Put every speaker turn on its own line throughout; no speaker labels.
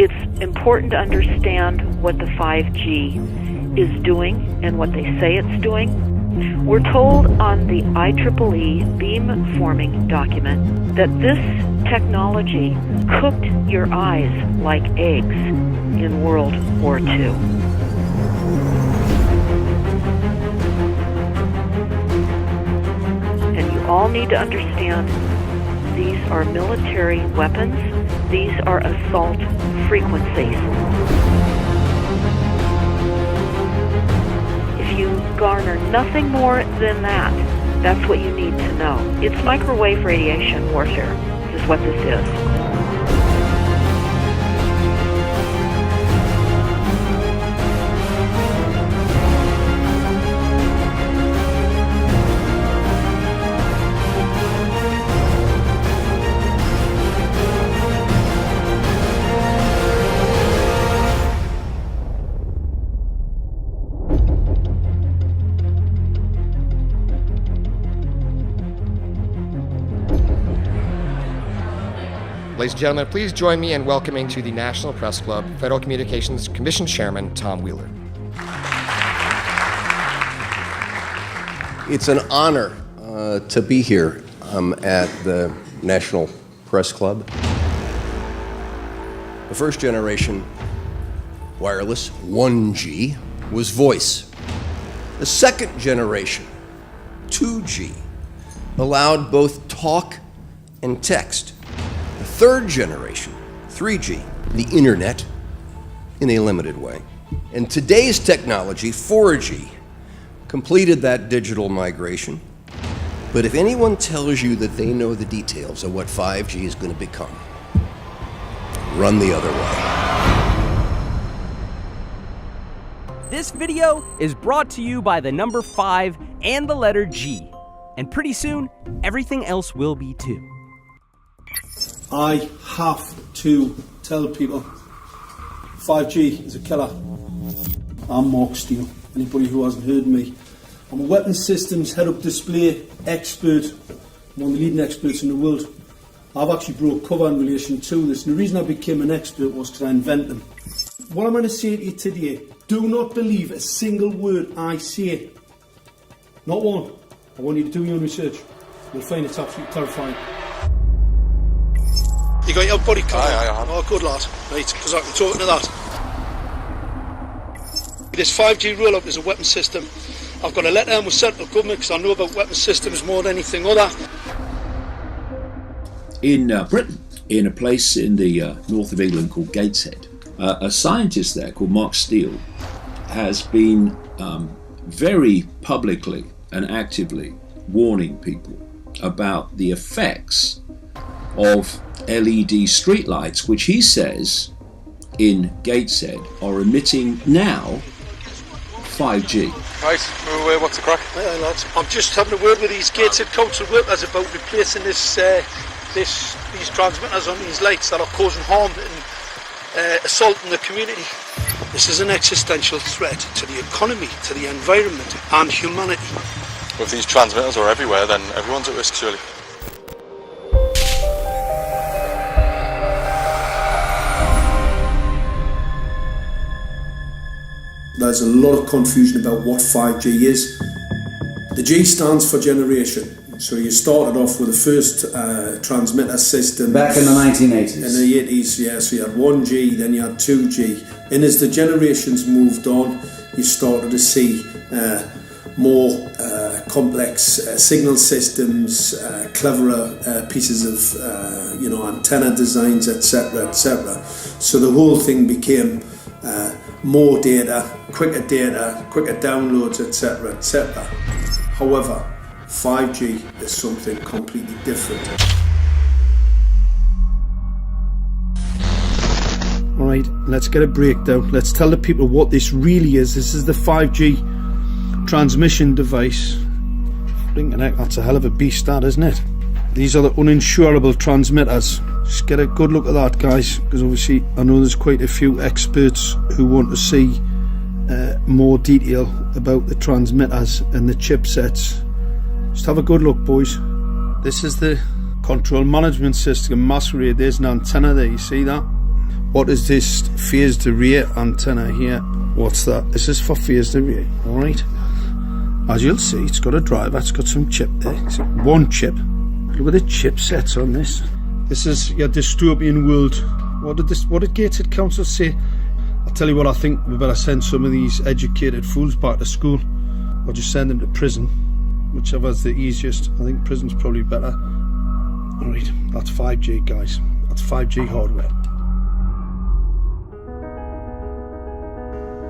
It's important to understand what the 5G is doing and what they say it's doing. We're told on the IEEE beamforming document that this technology cooked your eyes like eggs in World War II. And you all need to understand these are military weapons. These are assault frequencies. If you garner nothing more than that, that's what you need to know. It's microwave radiation warfare, is what this is.
Ladies and gentlemen, please join me in welcoming to the National Press Club Federal Communications Commission Chairman Tom Wheeler.
It's an honor to be here at the National Press Club. The first generation wireless, 1G, was voice. The second generation, 2G, allowed both talk and text. The third generation, 3G, the internet, in a limited way. And today's technology, 4G, completed that digital migration. But if anyone tells you that they know the details of what 5G is going to become, run the other way.
This video is brought to you by the number 5 and the letter G. And pretty soon, everything else will be too.
I have to tell people 5G is a killer. I'm Mark Steele. Anybody who hasn't heard me, I'm a weapons systems head-up display expert, one of the leading experts in the world. I've actually brought cover in relation to this, and the reason I became an expert was because I invented them. What I'm going to say to you today, do not believe a single word I say. Not one. I want you to do your own research. You'll find it's absolutely terrifying. You got your body cover?
Aye.
Oh, good lad. Right, because I'm talking to that. This 5G roll-up is a weapon system. I've got a letter in with central government because I know about weapon systems more than anything other.
In Britain, in a place in the north of England called Gateshead, a scientist there called Mark Steele has been very publicly and actively warning people about the effects of LED streetlights, which he says in Gateshead are emitting now 5G.
Right, what's the crack?
Hey, lads. I'm just having a word with these Gateshead council workers about replacing these transmitters on these lights that are causing harm and assaulting the community. This is an existential threat to the economy, to the environment and humanity.
Well, if these transmitters are everywhere, then everyone's at risk, surely.
There's a lot of confusion about what 5G is. The G stands for generation. So you started off with the first transmitter system.
Back in the 1980s.
In the 80s, yeah. So you had 1G, then you had 2G. And as the generations moved on, you started to see more complex signal systems, cleverer pieces of antenna designs, etc., etc. So the whole thing became more data, quicker downloads, etc., etc. However, 5G is something completely different. Alright, let's get a breakdown. Let's tell the people what this really is. This is the 5G transmission device. Blinking heck, that's a hell of a beast, that, isn't it? These are the uninsurable transmitters. Just get a good look at that, guys, because obviously I know there's quite a few experts who want to see more detail about the transmitters and the chipsets. Just have a good look, boys. This is the control management system masquerade. There's an antenna there, you see that? What is this phased array antenna here? What's that? This is for phased array, alright? As you'll see, it's got a driver, it's got some chip there. It's one chip. Look at the chipsets on this. This is your dystopian world. What did Gateshead Council say? I'll tell you what, I think we better send some of these educated fools back to school, or just send them to prison, whichever's the easiest. I think prison's probably better. Alright, that's 5G, guys. That's 5G hardware.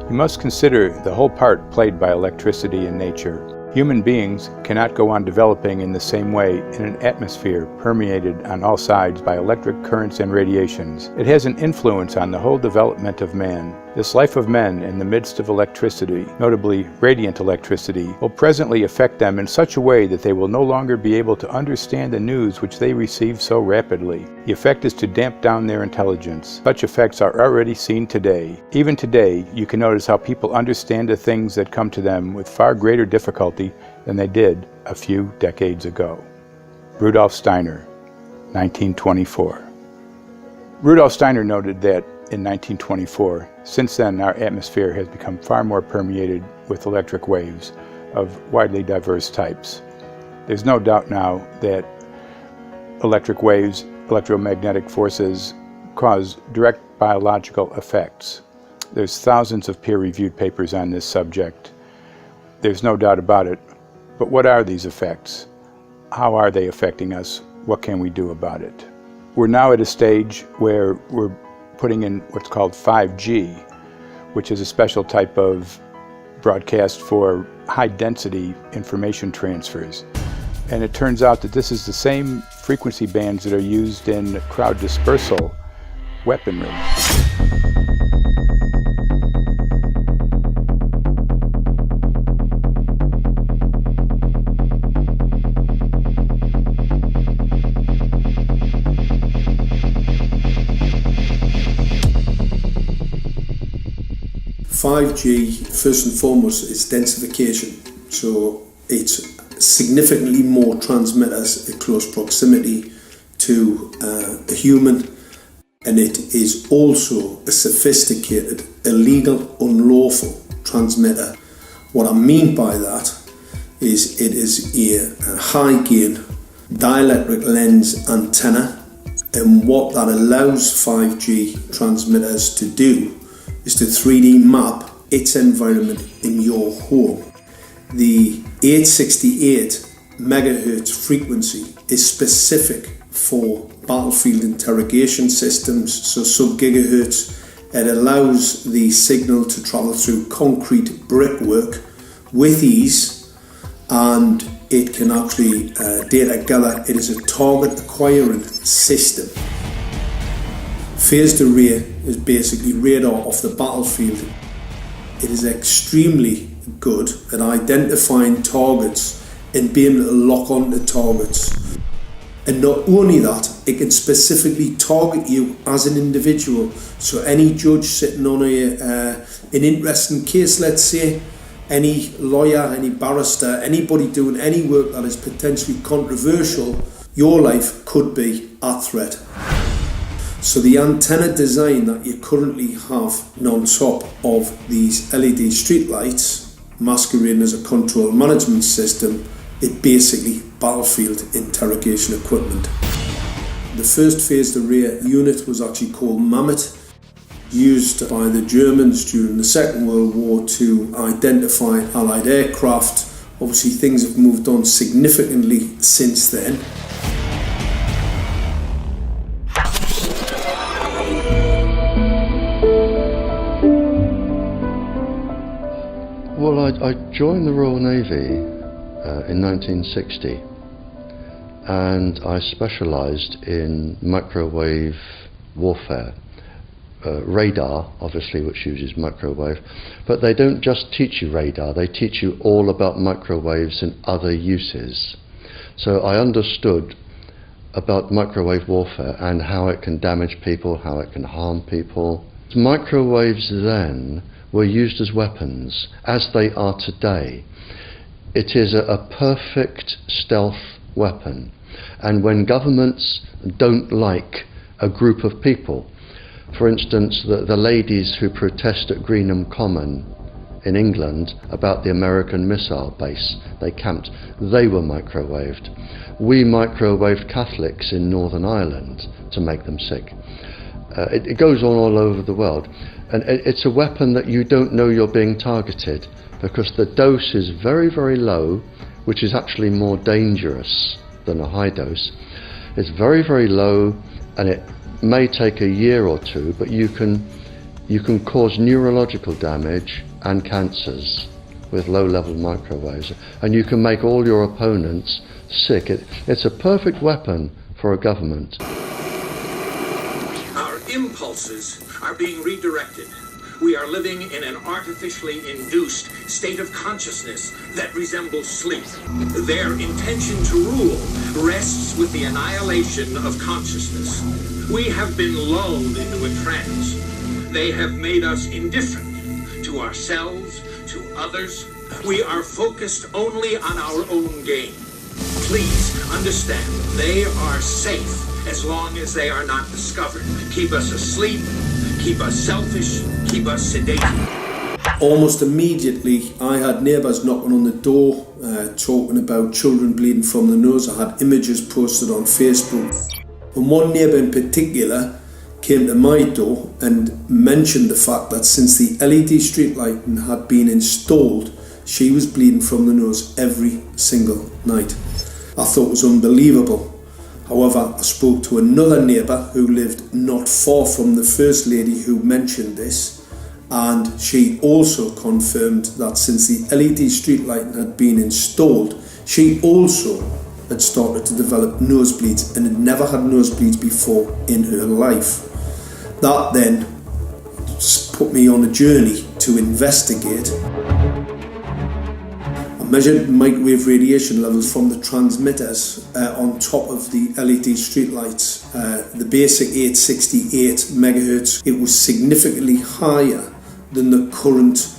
You must consider the whole part played by electricity in nature. Human beings cannot go on developing in the same way in an atmosphere permeated on all sides by electric currents and radiations. It has an influence on the whole development of man. This life of men in the midst of electricity, notably radiant electricity, will presently affect them in such a way that they will no longer be able to understand the news which they receive so rapidly. The effect is to damp down their intelligence. Such effects are already seen today. Even today, you can notice how people understand the things that come to them with far greater difficulty than they did a few decades ago. Rudolf Steiner, 1924. Rudolf Steiner noted that in 1924, since then our atmosphere has become far more permeated with electric waves of widely diverse types. There's no doubt now that electric waves, electromagnetic forces, cause direct biological effects. There's thousands of peer-reviewed papers on this subject. There's no doubt about it. But what are these effects? How are they affecting us? What can we do about it? We're now at a stage where we're putting in what's called 5G, which is a special type of broadcast for high-density information transfers. And it turns out that this is the same frequency bands that are used in crowd dispersal weaponry.
5G, first and foremost, is densification. So it's significantly more transmitters at close proximity to a human, and it is also a sophisticated, illegal, unlawful transmitter. What I mean by that is it is a high gain dielectric lens antenna, and what that allows 5G transmitters to do is to 3D map its environment in your home. The 868 megahertz frequency is specific for battlefield interrogation systems, so sub-gigahertz. It allows the signal to travel through concrete brickwork with ease, and it can actually data gather. It is a target acquiring system. Phased array is basically radar off the battlefield. It is extremely good at identifying targets and being able to lock onto targets. And not only that, it can specifically target you as an individual. So any judge sitting on an interesting case, let's say, any lawyer, any barrister, anybody doing any work that is potentially controversial, your life could be at threat. So the antenna design that you currently have on top of these LED streetlights, masquerading as a control management system, is basically battlefield interrogation equipment. The first phased array unit was actually called Mammoth, used by the Germans during the Second World War to identify Allied aircraft. Obviously things have moved on significantly since then.
Well, I joined the Royal Navy in 1960, and I specialised in microwave warfare. Radar, obviously, which uses microwave, but they don't just teach you radar, they teach you all about microwaves and other uses. So I understood about microwave warfare and how it can damage people, how it can harm people. Microwaves then were used as weapons, as they are today. It is a perfect stealth weapon, and when governments don't like a group of people, For instance, the ladies who protest at Greenham Common in England about the American missile base they camped, they were microwaved. We microwaved Catholics in Northern Ireland to make them sick. It goes on all over the world, and it's a weapon that you don't know you're being targeted, because the dose is very, very low, which is actually more dangerous than a high dose. It's very, very low, and it may take a year or two, but you can cause neurological damage and cancers with low-level microwaves, and you can make all your opponents sick. It's a perfect weapon for a government.
Our impulses are being redirected. We are living in an artificially induced state of consciousness that resembles sleep. Their intention to rule rests with the annihilation of consciousness. We have been lulled into a trance. They have made us indifferent to ourselves, to others. We are focused only on our own gain. Please understand, they are safe as long as they are not discovered. Keep us asleep, keep us selfish, keep us sedated.
Almost immediately, I had neighbours knocking on the door, talking about children bleeding from the nose. I had images posted on Facebook. And one neighbour in particular came to my door and mentioned the fact that since the LED street lighting had been installed, she was bleeding from the nose every single night. I thought it was unbelievable. However, I spoke to another neighbour who lived not far from the first lady who mentioned this, and she also confirmed that since the LED street lighting had been installed, she also had started to develop nosebleeds and had never had nosebleeds before in her life. That then put me on a journey to investigate. I measured microwave radiation levels from the transmitters on top of the LED streetlights. The basic 868 megahertz, it was significantly higher than the current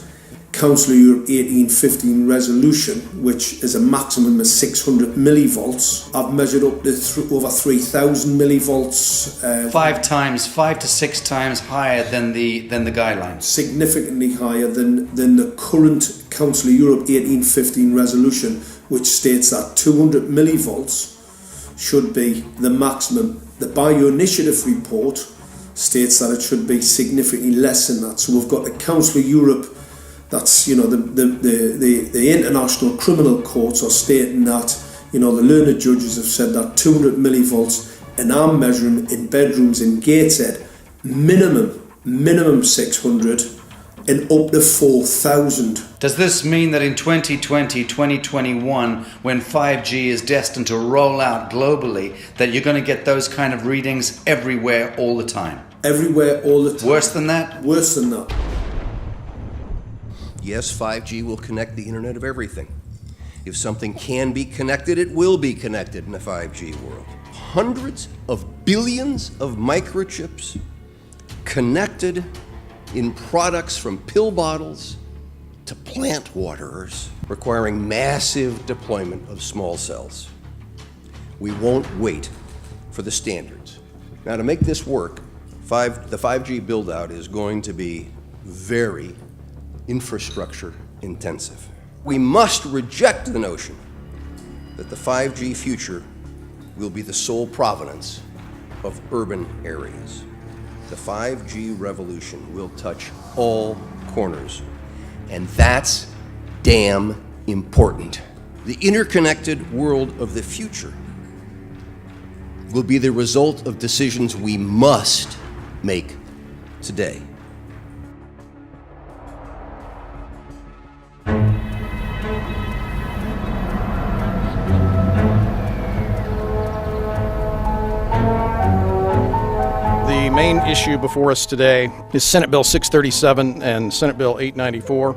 Council of Europe 1815 resolution, which is a maximum of 600 millivolts. I've measured up to over 3,000 millivolts.
5 to 6 times higher than the guidelines.
Significantly higher than the current Council of Europe 1815 resolution, which states that 200 millivolts should be the maximum. The Bioinitiative report states that it should be significantly less than that. So we've got the Council of Europe, that's, you know, the international criminal courts are stating that, you know, the learned judges have said that 200 millivolts, and I'm measuring in bedrooms in Gateshead minimum 600 and up to 4,000.
Does this mean that in 2020, 2021, when 5G is destined to roll out globally, that you're going to get those kind of readings everywhere all the time?
Everywhere all the time.
Worse than that?
Worse than that.
Yes, 5G will connect the Internet of everything. If something can be connected, it will be connected in a 5G world. Hundreds of billions of microchips connected in products from pill bottles to plant waterers, requiring massive deployment of small cells. We won't wait for the standards. Now, to make this work, the 5G build-out is going to be very infrastructure intensive. We must reject the notion that the 5G future will be the sole provenance of urban areas. The 5G revolution will touch all corners, and that's damn important. The interconnected world of the future will be the result of decisions we must make today.
The main issue before us today is Senate Bill 637 and Senate Bill 894,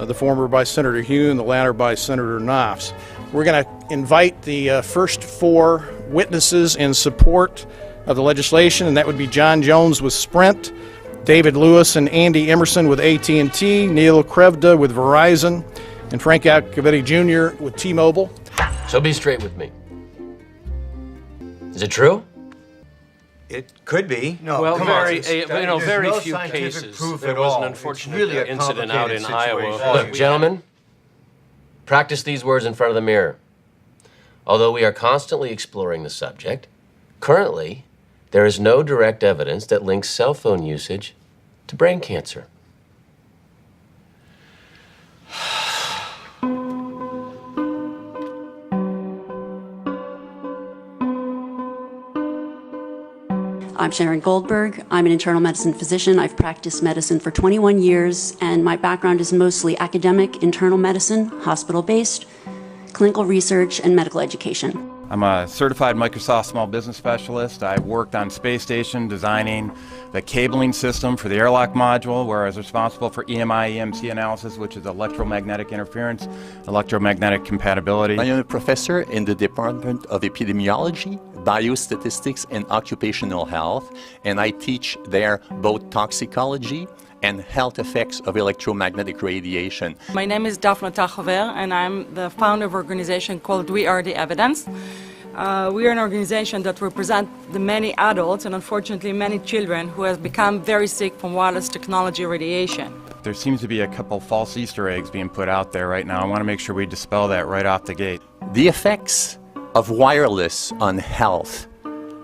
the former by Senator Hune, the latter by Senator Knopf. We're going to invite the first four witnesses in support of the legislation, and that would be John Jones with Sprint, David Lewis and Andy Emerson with AT&T, Neil Krevda with Verizon, and Frank Alcavetti Jr. with T-Mobile.
So be straight with me. Is it true? It could be.
No,
well,
come
very,
on.
Very
no
few cases. There
at
was
all.
an unfortunate
really a
incident out in Iowa.
Look, gentlemen, practice these words in front of the mirror. Although we are constantly exploring the subject, currently, there is no direct evidence that links cell phone usage to brain cancer.
I'm Sharon Goldberg. I'm an internal medicine physician. I've practiced medicine for 21 years, and my background is mostly academic, internal medicine, hospital-based, clinical research, and medical education.
I'm a certified Microsoft small business specialist. I worked on space station designing the cabling system for the airlock module, where I was responsible for EMI, EMC analysis, which is electromagnetic interference, electromagnetic compatibility.
I am a professor in the Department of Epidemiology, Biostatistics, and Occupational Health, and I teach there both toxicology and health effects of electromagnetic radiation.
My name is Daphne Tachover, and I'm the founder of an organization called We Are the Evidence. We are an organization that represents the many adults and unfortunately many children who have become very sick from wireless technology radiation.
There seems to be a couple false Easter eggs being put out there right now. I want to make sure we dispel that right off the gate.
The effects of wireless on health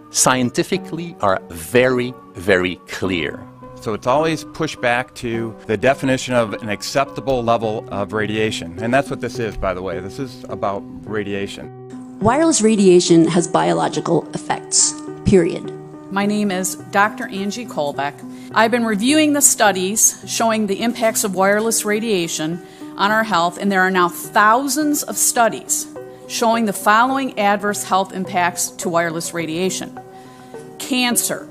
scientifically are very, very clear.
So it's always pushed back to the definition of an acceptable level of radiation. And that's what this is, by the way. This is about radiation.
Wireless radiation has biological effects, period.
My name is Dr. Angie Kolbeck. I've been reviewing the studies showing the impacts of wireless radiation on our health, and there are now thousands of studies showing the following adverse health impacts to wireless radiation: cancer,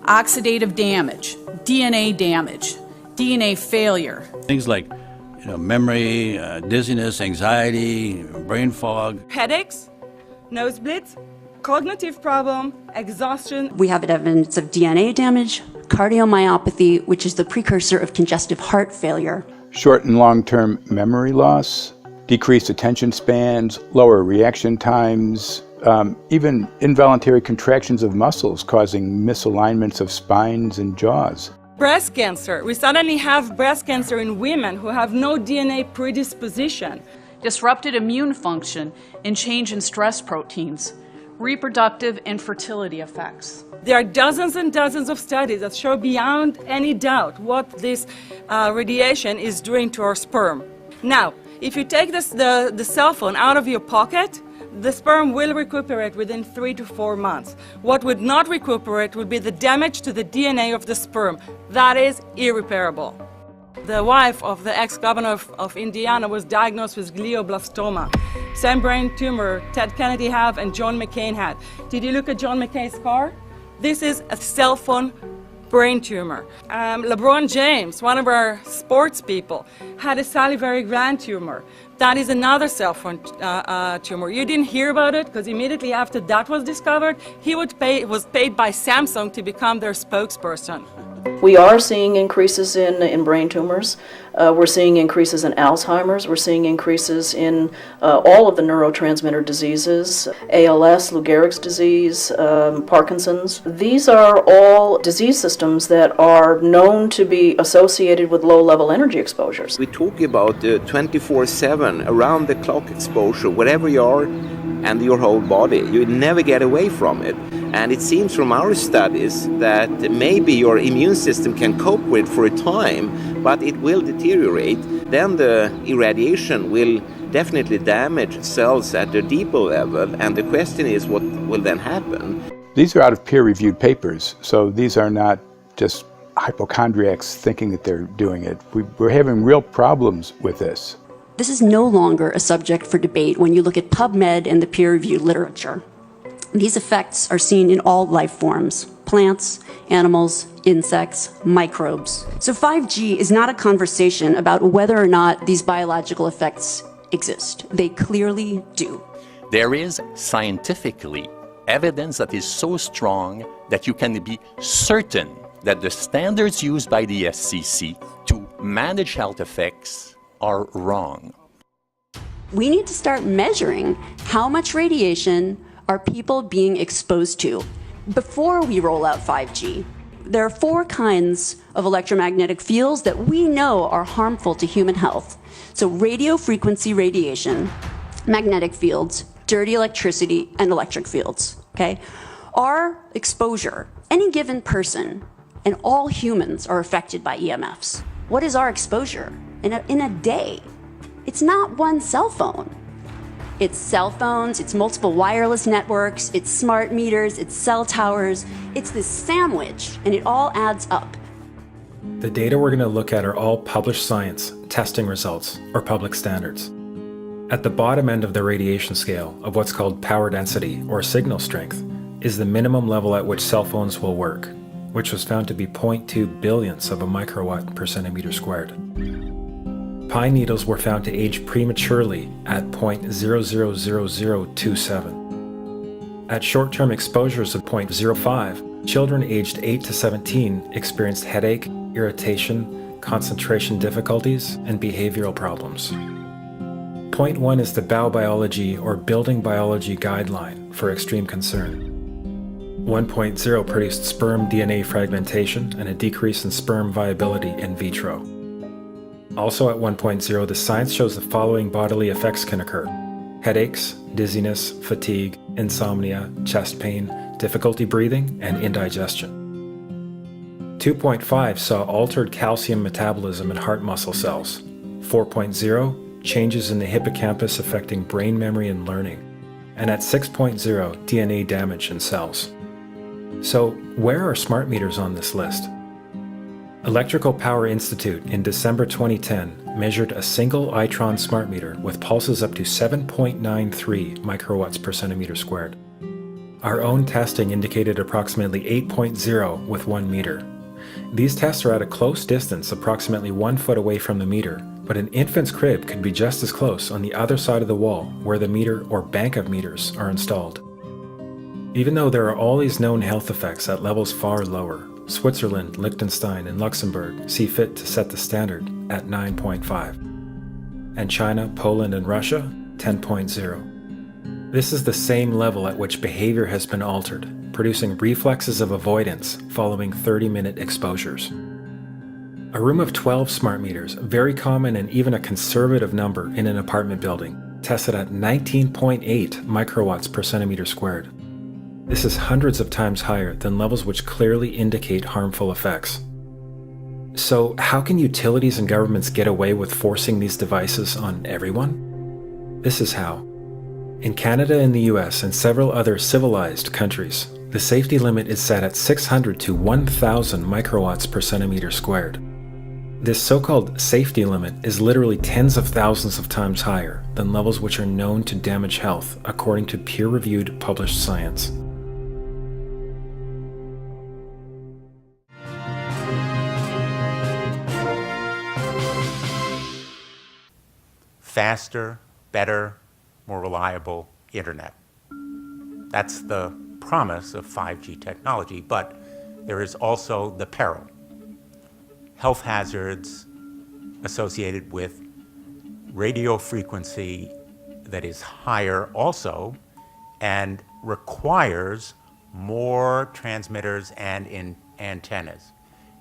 oxidative damage, DNA damage, DNA failure.
Things like memory, dizziness, anxiety, brain fog.
Headaches, nosebleeds, cognitive problem, exhaustion.
We have evidence of DNA damage, cardiomyopathy, which is the precursor of congestive heart failure.
Short and long-term memory loss, decreased attention spans, lower reaction times, even involuntary contractions of muscles causing misalignments of spines and jaws.
Breast cancer. We suddenly have breast cancer in women who have no DNA predisposition.
Disrupted immune function and change in stress proteins. Reproductive and fertility effects.
There are dozens and dozens of studies that show beyond any doubt what this radiation is doing to our sperm. Now, if you take the cell phone out of your pocket, the sperm will recuperate within 3 to 4 months. What would not recuperate would be the damage to the DNA of the sperm. That is irreparable. The wife of the ex-governor of Indiana was diagnosed with glioblastoma. Same brain tumor Ted Kennedy had and John McCain had. Did you look at John McCain's scar? This is a cell phone brain tumor. LeBron James, one of our sports people, had a salivary gland tumor. That is another cell phone tumor. You didn't hear about it because immediately after that was discovered, he was paid by Samsung to become their spokesperson.
We are seeing increases in brain tumors. We're seeing increases in Alzheimer's. We're seeing increases in all of the neurotransmitter diseases, ALS, Lou Gehrig's disease, Parkinson's. These are all disease systems that are known to be associated with low-level energy exposures.
We talk about 24/7, around-the-clock exposure, wherever you are and your whole body. You never get away from it. And it seems from our studies that maybe your immune system can cope with for a time, but it will deteriorate. Then the irradiation will definitely damage cells at a deeper level, and the question is what will then happen?
These are out of peer-reviewed papers, so these are not just hypochondriacs thinking that they're doing it. We're having real problems with this.
This is no longer a subject for debate when you look at PubMed and the peer-reviewed literature. These effects are seen in all life forms: plants, animals, insects, microbes. So 5G is not a conversation about whether or not these biological effects exist. They clearly do.
There is scientifically evidence that is so strong that you can be certain that the standards used by the FCC to manage health effects are wrong.
We need to start measuring how much radiation are people being exposed to. before we roll out 5G, there are 4 kinds of electromagnetic fields that we know are harmful to human health. So radio frequency radiation, magnetic fields, dirty electricity, and electric fields, okay? Our exposure, any given person, and all humans are affected by EMFs. What is our exposure in a day? It's not one cell phone. It's cell phones, it's multiple wireless networks, it's smart meters, it's cell towers. It's this sandwich, and it all adds up.
The data we're going to look at are all published science, testing results, or public standards. At the bottom end of the radiation scale of what's called power density, or signal strength, is the minimum level at which cell phones will work, which was found to be 0.2 billionths of a microwatt per centimeter squared. Pine needles were found to age prematurely at 0.000027. At short-term exposures of 0.05, children aged 8 to 17 experienced headache, irritation, concentration difficulties, and behavioral problems. 0.1 is the biobiology or building biology guideline for extreme concern. 1.0 produced sperm DNA fragmentation and a decrease in sperm viability in vitro. Also at 1.0, the science shows the following bodily effects can occur: headaches, dizziness, fatigue, insomnia, chest pain, difficulty breathing, and indigestion. 2.5 saw altered calcium metabolism in heart muscle cells. 4.0, changes in the hippocampus affecting brain memory and learning. And at 6.0, DNA damage in cells. So, where are smart meters on this list? Electrical Power Institute in December 2010 measured a single Itron smart meter with pulses up to 7.93 microwatts per centimeter squared. Our own testing indicated approximately 8.0 with 1 meter. These tests are at a close distance, approximately 1 foot away from the meter, but an infant's crib could be just as close on the other side of the wall where the meter or bank of meters are installed. Even though there are all these known health effects at levels far lower, Switzerland, Liechtenstein, and Luxembourg see fit to set the standard at 9.5. And China, Poland, and Russia, 10.0. This is the same level at which behavior has been altered, producing reflexes of avoidance following 30-minute exposures. A room of 12 smart meters, very common and even a conservative number in an apartment building, tested at 19.8 microwatts per centimeter squared. This is hundreds of times higher than levels which clearly indicate harmful effects. So, how can utilities and governments get away with forcing these devices on everyone? This is how. In Canada and the US and several other civilized countries, the safety limit is set at 600 to 1,000 microwatts per centimeter squared. This so-called safety limit is literally tens of thousands of times higher than levels which are known to damage health, according to peer-reviewed published science.
Faster, better, more reliable internet. That's the promise of 5G technology, but there is also the peril. Health hazards associated with radio frequency that is higher also and requires more transmitters and antennas.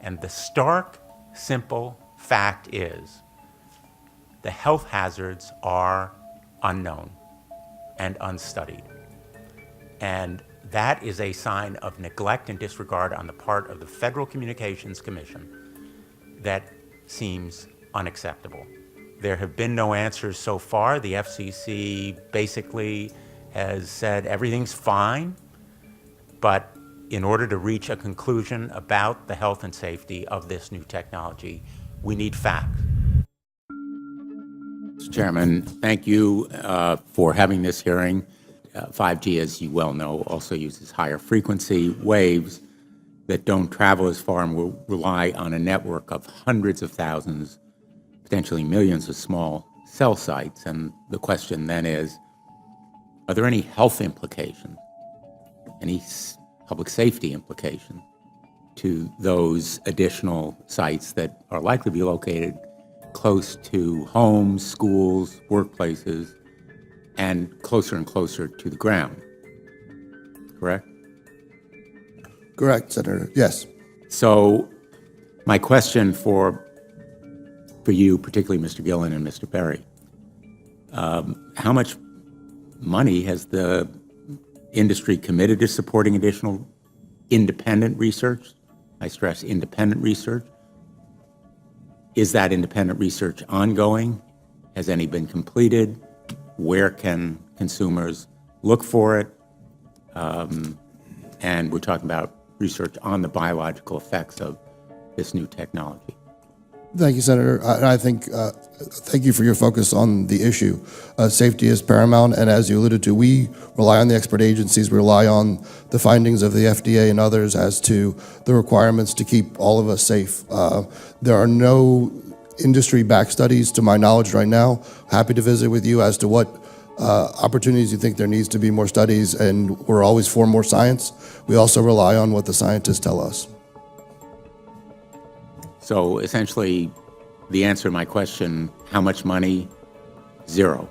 And the stark, simple fact is the health hazards are unknown and unstudied. And that is a sign of neglect and disregard on the part of the Federal Communications Commission that seems unacceptable. There have been no answers so far. The FCC basically has said everything's fine, but in order to reach a conclusion about the health and safety of this new technology, we need facts.
Mr. Chairman, thank you for having this hearing. 5G, as you well know, also uses higher frequency waves that don't travel as far and will rely on a network of hundreds of thousands, potentially millions of small cell sites. And the question then is, are there any health implications, any public safety implications to those additional sites that are likely to be located close to homes, schools, workplaces, and closer to the ground, correct?
Correct, Senator. Yes.
So my question for you, particularly Mr. Gillen and Mr. Berry, how much money has the industry committed to supporting additional independent research? I stress independent research. Is that independent research ongoing? Has any been completed? Where can consumers look for it? And we're talking about research on the biological effects of this new technology.
Thank you, Senator. I think, thank you for your focus on the issue. Safety is paramount, and as you alluded to, we rely on the expert agencies, we rely on the findings of the FDA and others as to the requirements to keep all of us safe. There are no industry-backed studies, to my knowledge right now. Happy to visit with you as to what opportunities you think there needs to be more studies, and we're always for more science. We also rely on what the scientists tell us.
So essentially, the answer to my question, how much money? Zero.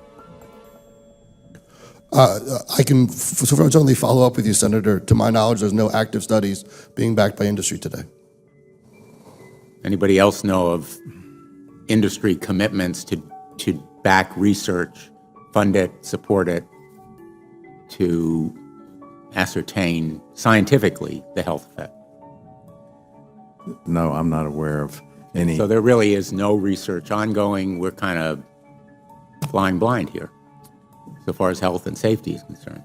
I can certainly follow up with you, Senator. To my knowledge, there's no active studies being backed by industry today.
Anybody else know of industry commitments to back research, fund it, support it, to ascertain scientifically the health effect?
No, I'm not aware of any.
So there really is no research ongoing. We're kind of flying blind here, so far as health and safety is concerned.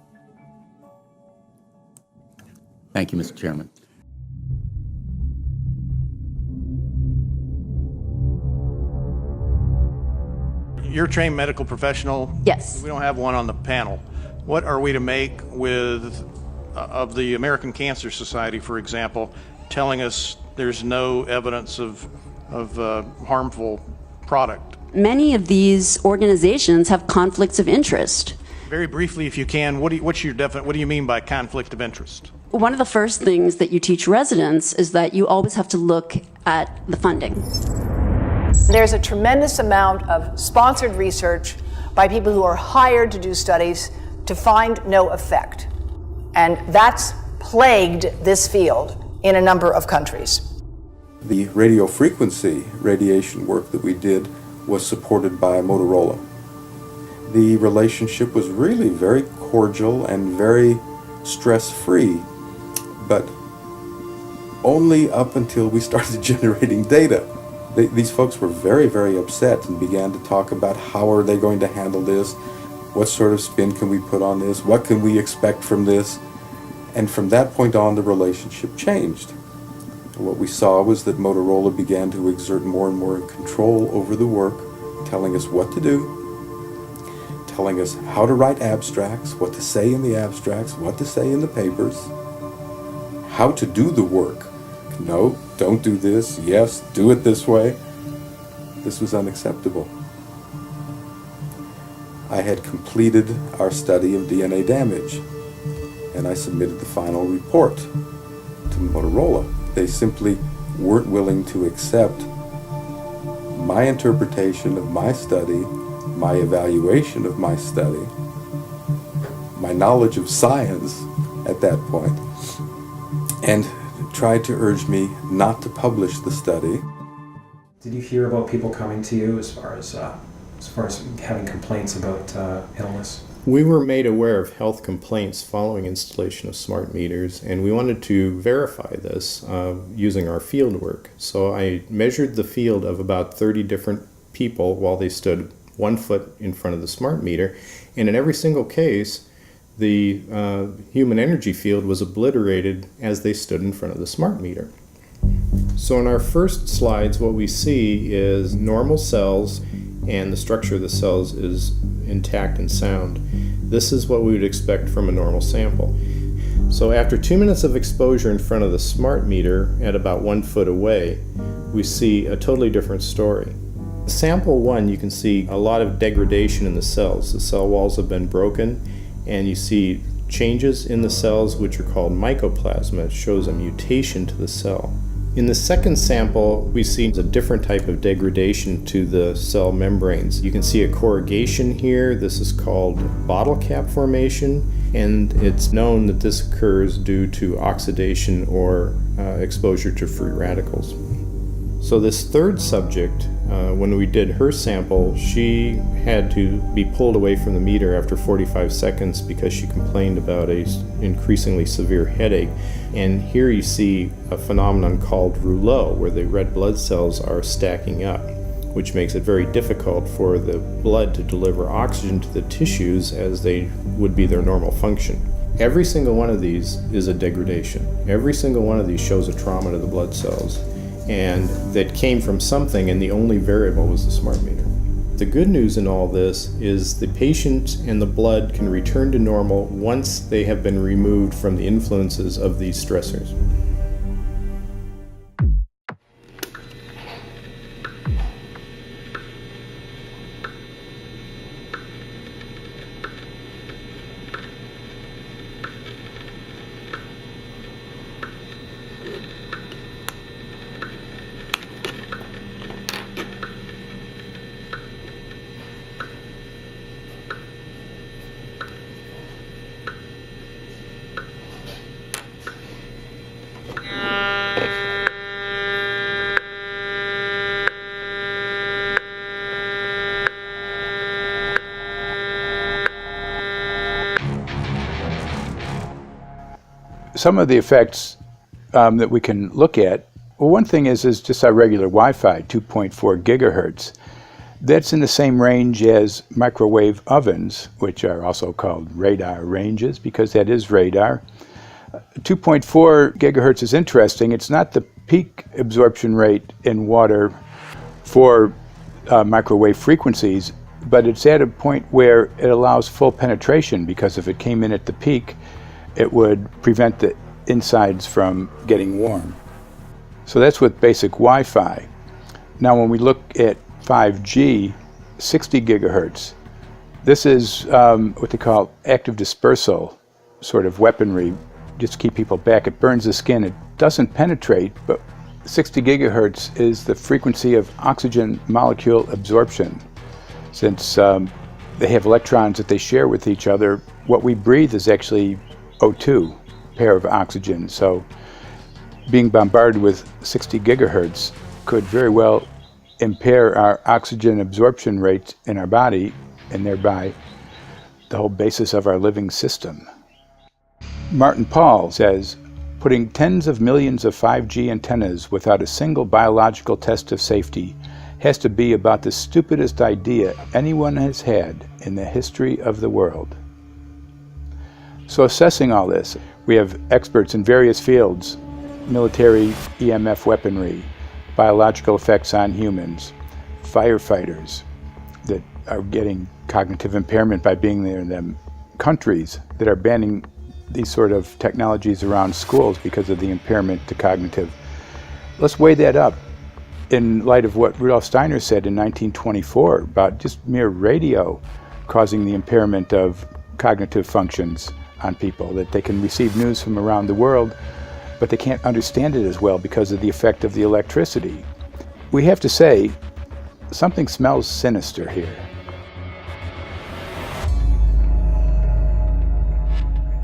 Thank you, Mr. Chairman.
You're a trained medical professional.
Yes.
We don't have one on the panel. What are we to make of the American Cancer Society, for example, telling us there's no evidence of harmful product?
Many of these organizations have conflicts of interest.
Very briefly, if you can, what do you mean by conflict of interest?
One of the first things that you teach residents is that you always have to look at the funding.
There's a tremendous amount of sponsored research by people who are hired to do studies to find no effect. And that's plagued this field in a number of countries.
The radio frequency radiation work that we did was supported by Motorola. The relationship was really very cordial and very stress-free, but only up until we started generating data. These folks were very, very upset and began to talk about how are they going to handle this, what sort of spin can we put on this, what can we expect from this, and from that point on the relationship changed. What we saw was that Motorola began to exert more and more control over the work, telling us what to do, telling us how to write abstracts, what to say in the abstracts, what to say in the papers, how to do the work. No, don't do this. Yes, do it this way. This was unacceptable. I had completed our study of DNA damage, and I submitted the final report to Motorola. They simply weren't willing to accept my interpretation of my study, my evaluation of my study, my knowledge of science at that point, and tried to urge me not to publish the study.
Did you hear about people coming to you as far as having complaints about illness?
We were made aware of health complaints following installation of smart meters, and we wanted to verify this using our field work. So I measured the field of about 30 different people while they stood 1 foot in front of the smart meter, and in every single case, the human energy field was obliterated as they stood in front of the smart meter. So in our first slides, what we see is normal cells, and the structure of the cells is intact and sound. This is what we would expect from a normal sample. So after 2 minutes of exposure in front of the smart meter at about 1 foot away, we see a totally different story. Sample 1, you can see a lot of degradation in the cells. The cell walls have been broken, and you see changes in the cells which are called mycoplasma. It shows a mutation to the cell. In the second sample, we see a different type of degradation to the cell membranes. You can see a corrugation here. This is called bottle cap formation, and it's known that this occurs due to oxidation or exposure to free radicals. So this third subject, when we did her sample, she had to be pulled away from the meter after 45 seconds because she complained about an increasingly severe headache. And here you see a phenomenon called rouleau, where the red blood cells are stacking up, which makes it very difficult for the blood to deliver oxygen to the tissues as they would be their normal function. Every single one of these is a degradation. Every single one of these shows a trauma to the blood cells, and that came from something, and the only variable was the smart meter. The good news in all this is the patient and the blood can return to normal once they have been removed from the influences of these stressors.
Some of the effects that we can look at, well, one thing is just our regular Wi-Fi, 2.4 gigahertz. That's in the same range as microwave ovens, which are also called radar ranges, because that is radar. 2.4 gigahertz is interesting. It's not the peak absorption rate in water for microwave frequencies, but it's at a point where it allows full penetration, because if it came in at the peak, it would prevent the insides from getting warm. So that's with basic Wi-Fi. Now when we look at 5G, 60 gigahertz, this is what they call active dispersal sort of weaponry, just to keep people back. It burns the skin. It doesn't penetrate, but 60 gigahertz is the frequency of oxygen molecule absorption. Since they have electrons that they share with each other, what we breathe is actually O2, pair of oxygen. So being bombarded with 60 gigahertz could very well impair our oxygen absorption rate in our body, and thereby the whole basis of our living system. Martin Pall says, putting tens of millions of 5G antennas without a single biological test of safety has to be about the stupidest idea anyone has had in the history of the world. So assessing all this, we have experts in various fields: military EMF weaponry, biological effects on humans, firefighters that are getting cognitive impairment by being there in them, countries that are banning these sort of technologies around schools because of the impairment to cognitive. Let's weigh that up in light of what Rudolf Steiner said in 1924 about just mere radio causing the impairment of cognitive functions on people, that they can receive news from around the world, but they can't understand it as well because of the effect of the electricity. We have to say, something smells sinister here.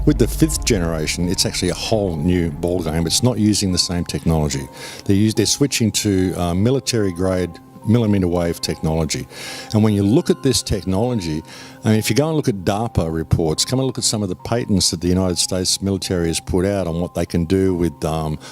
With the 5th generation, it's actually a whole new ballgame. It's not using the same technology. They're switching to military-grade millimeter wave technology. And when you look at this technology, I mean, if you go and look at DARPA reports, come and look at some of the patents that the United States military has put out on what they can do with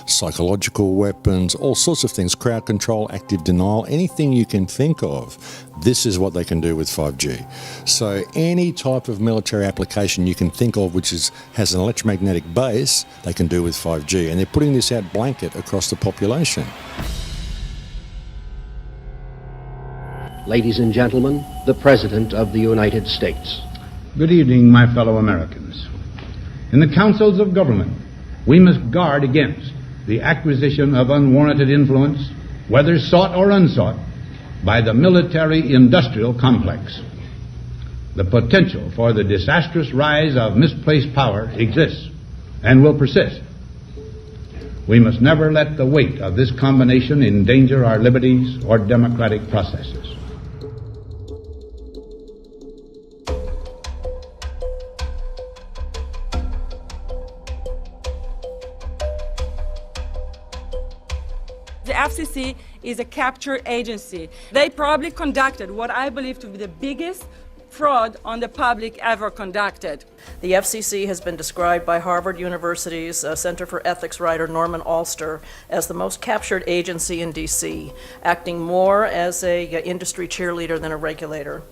psychological weapons, all sorts of things, crowd control, active denial, anything you can think of. This is what they can do with 5G. So any type of military application you can think of which has an electromagnetic base, they can do with 5G. And they're putting this out blanket across the population.
Ladies and gentlemen, the President of the United States.
Good evening, my fellow Americans. In the councils of government, we must guard against the acquisition of unwarranted influence, whether sought or unsought, by the military-industrial complex. The potential for the disastrous rise of misplaced power exists and will persist. We must never let the weight of this combination endanger our liberties or democratic processes.
The FCC is a capture agency. They probably conducted what I believe to be the biggest fraud on the public ever conducted.
The FCC has been described by Harvard University's Center for Ethics writer Norman Alster as the most captured agency in D.C., acting more as an industry cheerleader than a regulator.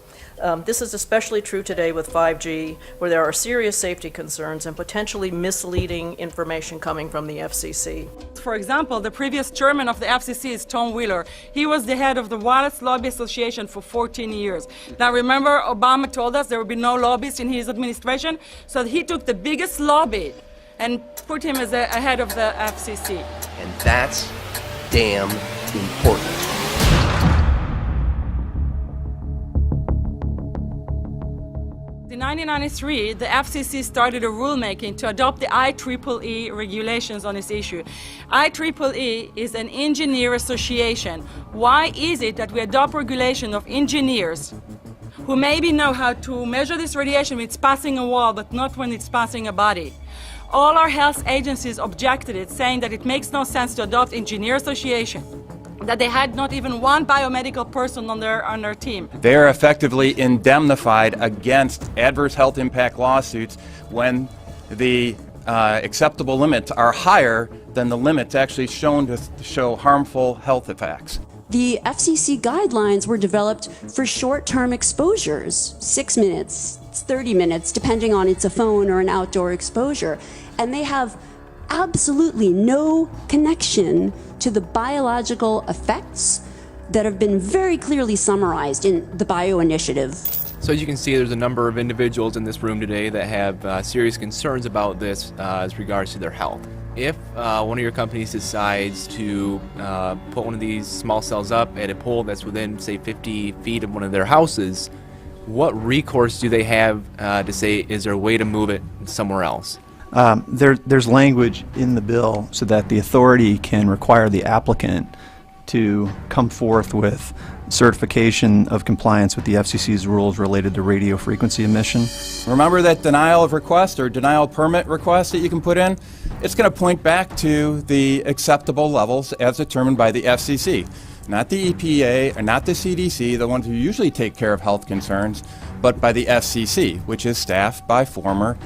This is especially true today with 5G, where there are serious safety concerns and potentially misleading information coming from the FCC.
For example, the previous chairman of the FCC is Tom Wheeler. He was the head of the Wireless Lobby Association for 14 years. Now remember, Obama told us there would be no lobbyists in his administration, so he took the biggest lobby and put him as a head of the FCC.
And that's damn important.
In 1993, the FCC started a rulemaking to adopt the IEEE regulations on this issue. IEEE is an engineer association. Why is it that we adopt regulation of engineers who maybe know how to measure this radiation when it's passing a wall, but not when it's passing a body? All our health agencies objected it, saying that it makes no sense to adopt engineer association, that they had not even one biomedical person on their team.
They're effectively indemnified against adverse health impact lawsuits when the acceptable limits are higher than the limits actually shown to show harmful health effects.
The FCC guidelines were developed for short-term exposures, 6 minutes, 30 minutes, depending on it's a phone or an outdoor exposure. And they have absolutely no connection to the biological effects that have been very clearly summarized in the Bio Initiative.
So as you can see, there's a number of individuals in this room today that have serious concerns about this as regards to their health. If one of your companies decides to put one of these small cells up at a pole that's within, say, 50 feet of one of their houses, what recourse do they have to say, is there a way to move it somewhere else?
There's language in the bill so that the authority can require the applicant to come forth with certification of compliance with the FCC's rules related to radio frequency emission.
Remember that denial of request or denial of permit request that you can put in? It's going to point back to the acceptable levels as determined by the FCC. Not the EPA or not the CDC, the ones who usually take care of health concerns, but by the FCC, which is staffed by former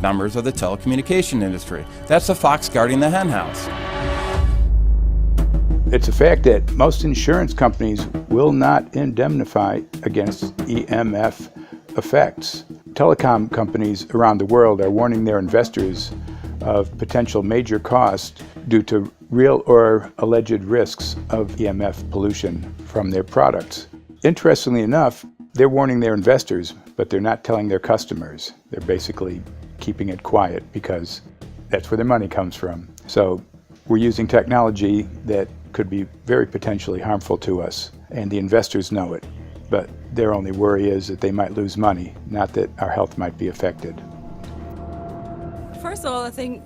members of the telecommunication industry. That's the fox guarding the hen house.
It's a fact that most insurance companies will not indemnify against EMF effects. Telecom companies around the world are warning their investors of potential major costs due to real or alleged risks of EMF pollution from their products. Interestingly enough, they're warning their investors, but they're not telling their customers. They're basically keeping it quiet because that's where their money comes from. So we're using technology that could be very potentially harmful to us, and the investors know it. But their only worry is that they might lose money, not that our health might be affected.
First of all, I think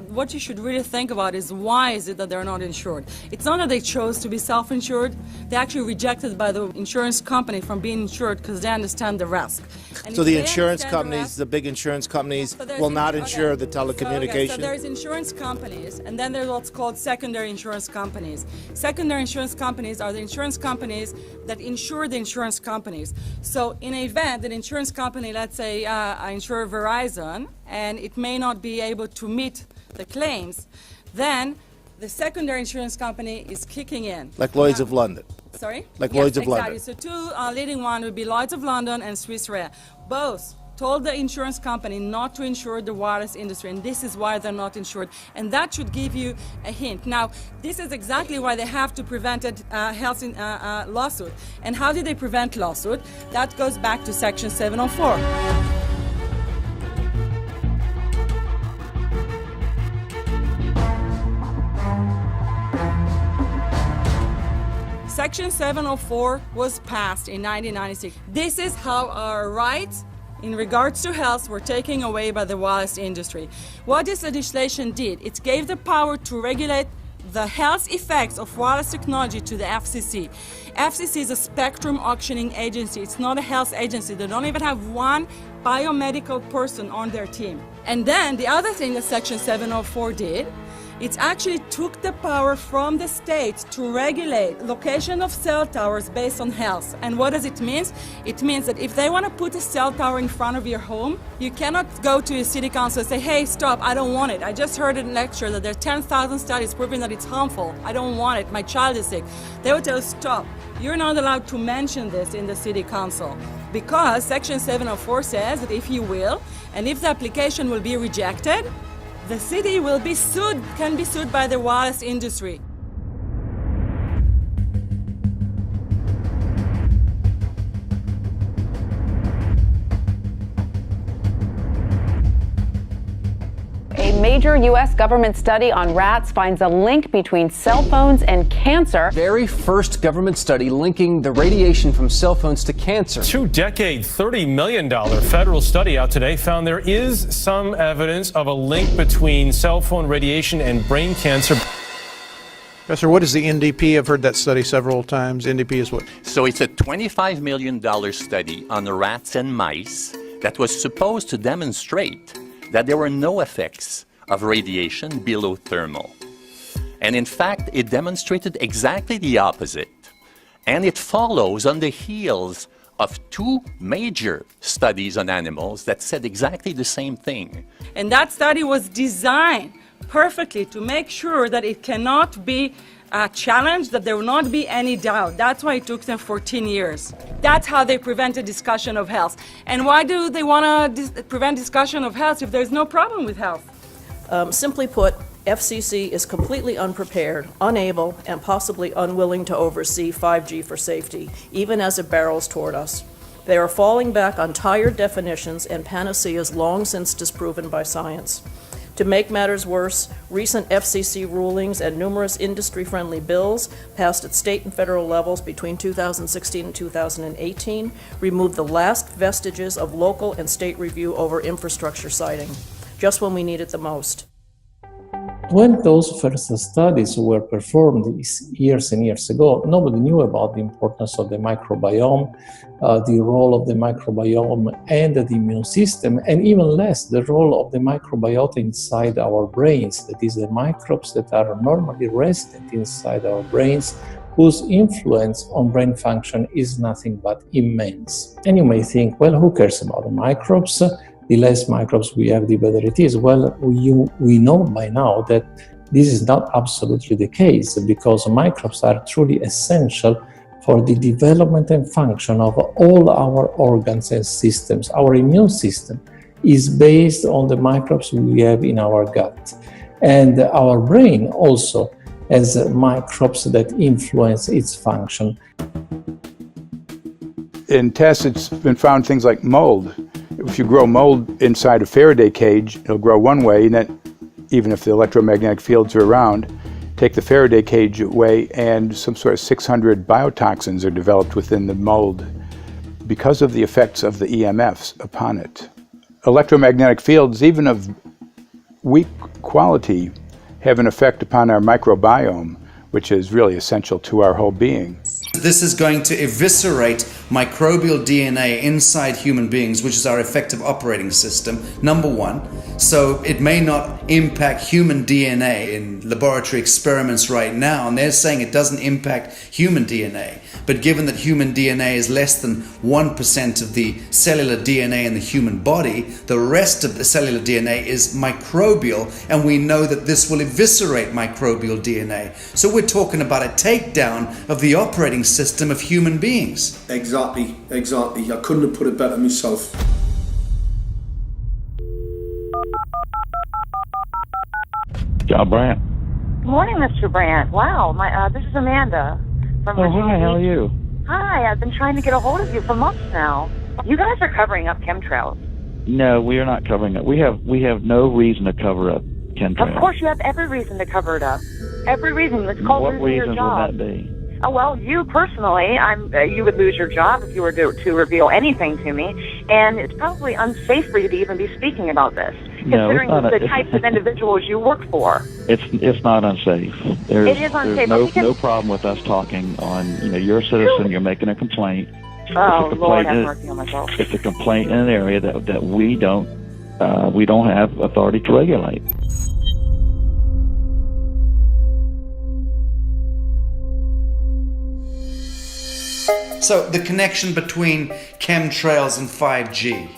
what you should really think about is why is it that they're not insured? It's not that they chose to be self-insured. They're actually rejected by the insurance company from being insured because they understand the risk. And
so the insurance companies, the big insurance companies, will not insure the telecommunications?
So there's insurance companies, and then there's what's called secondary insurance companies. Secondary insurance companies are the insurance companies that insure the insurance companies. So in an event that an insurance company, let's say I insure Verizon, and it may not be able to meet the claims, then the secondary insurance company is kicking in.
Like Lloyd's of London?
Sorry?
Like
yes,
Lloyd's of
exactly.
London?
So two leading ones would be Lloyd's of London and Swiss Re. Both told the insurance company not to insure the wireless industry, and this is why they're not insured. And that should give you a hint. Now, this is exactly why they have to prevent a health lawsuit. And how did they prevent lawsuit? That goes back to Section 704. Section 704 was passed in 1996. This is how our rights in regards to health were taken away by the wireless industry. What this legislation did, it gave the power to regulate the health effects of wireless technology to the FCC. FCC is a spectrum auctioning agency. It's not a health agency. They don't even have one biomedical person on their team. And then the other thing that Section 704 did, it actually took the power from the states to regulate location of cell towers based on health. And what does it mean? It means that if they want to put a cell tower in front of your home, you cannot go to your city council and say, hey, stop, I don't want it. I just heard in a lecture that there are 10,000 studies proving that it's harmful. I don't want it. My child is sick. They will tell you, stop. You're not allowed to mention this in the city council because Section 704 says that if you will, and if the application will be rejected, the city will be sued, can be sued by the wireless industry.
A major U.S. government study on rats finds a link between cell phones and cancer.
Very first government study linking the radiation from cell phones to cancer.
Two-decade, $30 million federal study out today found there is some evidence of a link between cell phone radiation and brain cancer.
Professor, what is the NDP? I've heard that study several times. NDP is what?
So it's a $25 million study on rats and mice that was supposed to demonstrate that there were no effects of radiation below thermal. And in fact, it demonstrated exactly the opposite. And it follows on the heels of two major studies on animals that said exactly the same thing.
And that study was designed perfectly to make sure that it cannot be challenged, that there will not be any doubt. That's why it took them 14 years. That's how they prevented discussion of health. And why do they want to prevent discussion of health if there's no problem with health?
Simply put, FCC is completely unprepared, unable, and possibly unwilling to oversee 5G for safety, even as it barrels toward us. They are falling back on tired definitions and panaceas long since disproven by science. To make matters worse, recent FCC rulings and numerous industry-friendly bills passed at state and federal levels between 2016 and 2018 removed the last vestiges of local and state review over infrastructure siting, just when we need it the most.
When those first studies were performed years and years ago, nobody knew about the importance of the microbiome, the role of the microbiome and the immune system, and even less the role of the microbiota inside our brains, that is, the microbes that are normally resident inside our brains, whose influence on brain function is nothing but immense. And you may think, well, who cares about the microbes? The less microbes we have, the better it is. Well, we know by now that this is not absolutely the case, because microbes are truly essential for the development and function of all our organs and systems. Our immune system is based on the microbes we have in our gut. And our brain also has microbes that influence its function.
In tests, it's been found things like mold. If you grow mold inside a Faraday cage, it'll grow one way, and then even if the electromagnetic fields are around, take the Faraday cage away and some sort of 600 biotoxins are developed within the mold because of the effects of the EMFs upon it. Electromagnetic fields, even of weak quality, have an effect upon our microbiome, which is really essential to our whole being.
This is going to eviscerate microbial DNA inside human beings, which is our effective operating system, number one. So it may not impact human DNA in laboratory experiments right now, and they're saying it doesn't impact human DNA. But given that human DNA is less than 1% of the cellular DNA in the human body, the rest of the cellular DNA is microbial, and we know that this will eviscerate microbial DNA. So we're talking about a takedown of the operating system of human beings.
Exactly. I couldn't have put it better myself.
John Brandt.
Good morning, Mr. Brandt. Wow, this is Amanda from Virginia.
Hi, how are you?
Hi, I've been trying to get a hold of you for months now. You guys are covering up chemtrails.
No, we are not covering it. We have no reason to cover up chemtrails.
Of course, you have every reason to cover it up. Every reason. It's called losing your job.
What reasons would that be?
Oh, well, you personally, you would lose your job if you were to reveal anything to me, and it's probably unsafe for you to even be speaking about this, considering the types of individuals you work for.
It's not unsafe.
It is unsafe.
There's no problem with us talking on, you're a citizen, you're making a complaint.
Oh, Lord have mercy on myself.
It's a complaint in an area that we don't have authority to regulate.
So the connection between chemtrails and 5G.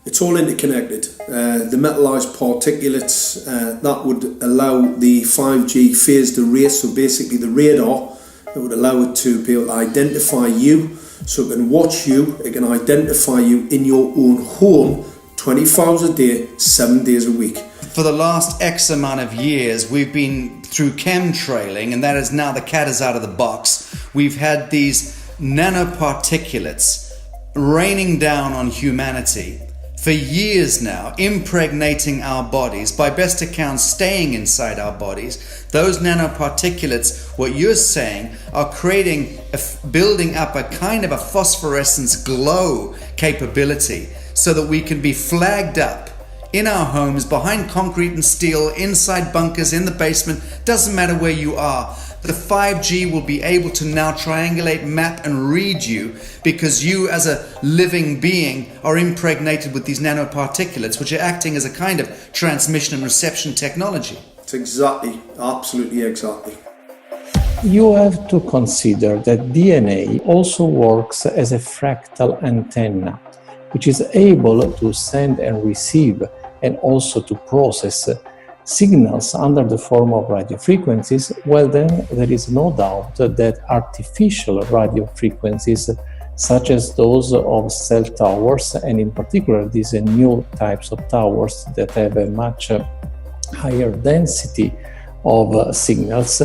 It's all interconnected. The metallized particulates that would allow the 5G phased array, so basically the radar that would allow it to be able to identify you, so it can watch you, it can identify you in your own home 24 hours a day, 7 days a week.
For the last X amount of years, we've been through chemtrailing, and that is now the cat is out of the box. We've had these nanoparticulates raining down on humanity for years now, impregnating our bodies, by best account staying inside our bodies. Those nanoparticulates, what you're saying, are building up a kind of a phosphorescence glow capability so that we can be flagged up in our homes, behind concrete and steel, inside bunkers, in the basement, doesn't matter where you are. The 5G will be able to now triangulate, map and read you, because you as a living being are impregnated with these nanoparticulates, which are acting as a kind of transmission and reception technology.
It's exactly, absolutely exactly.
You have to consider that DNA also works as a fractal antenna, which is able to send and receive and also to process signals under the form of radio frequencies. Well, then there is no doubt that artificial radio frequencies, such as those of cell towers, and in particular these new types of towers that have a much higher density of signals,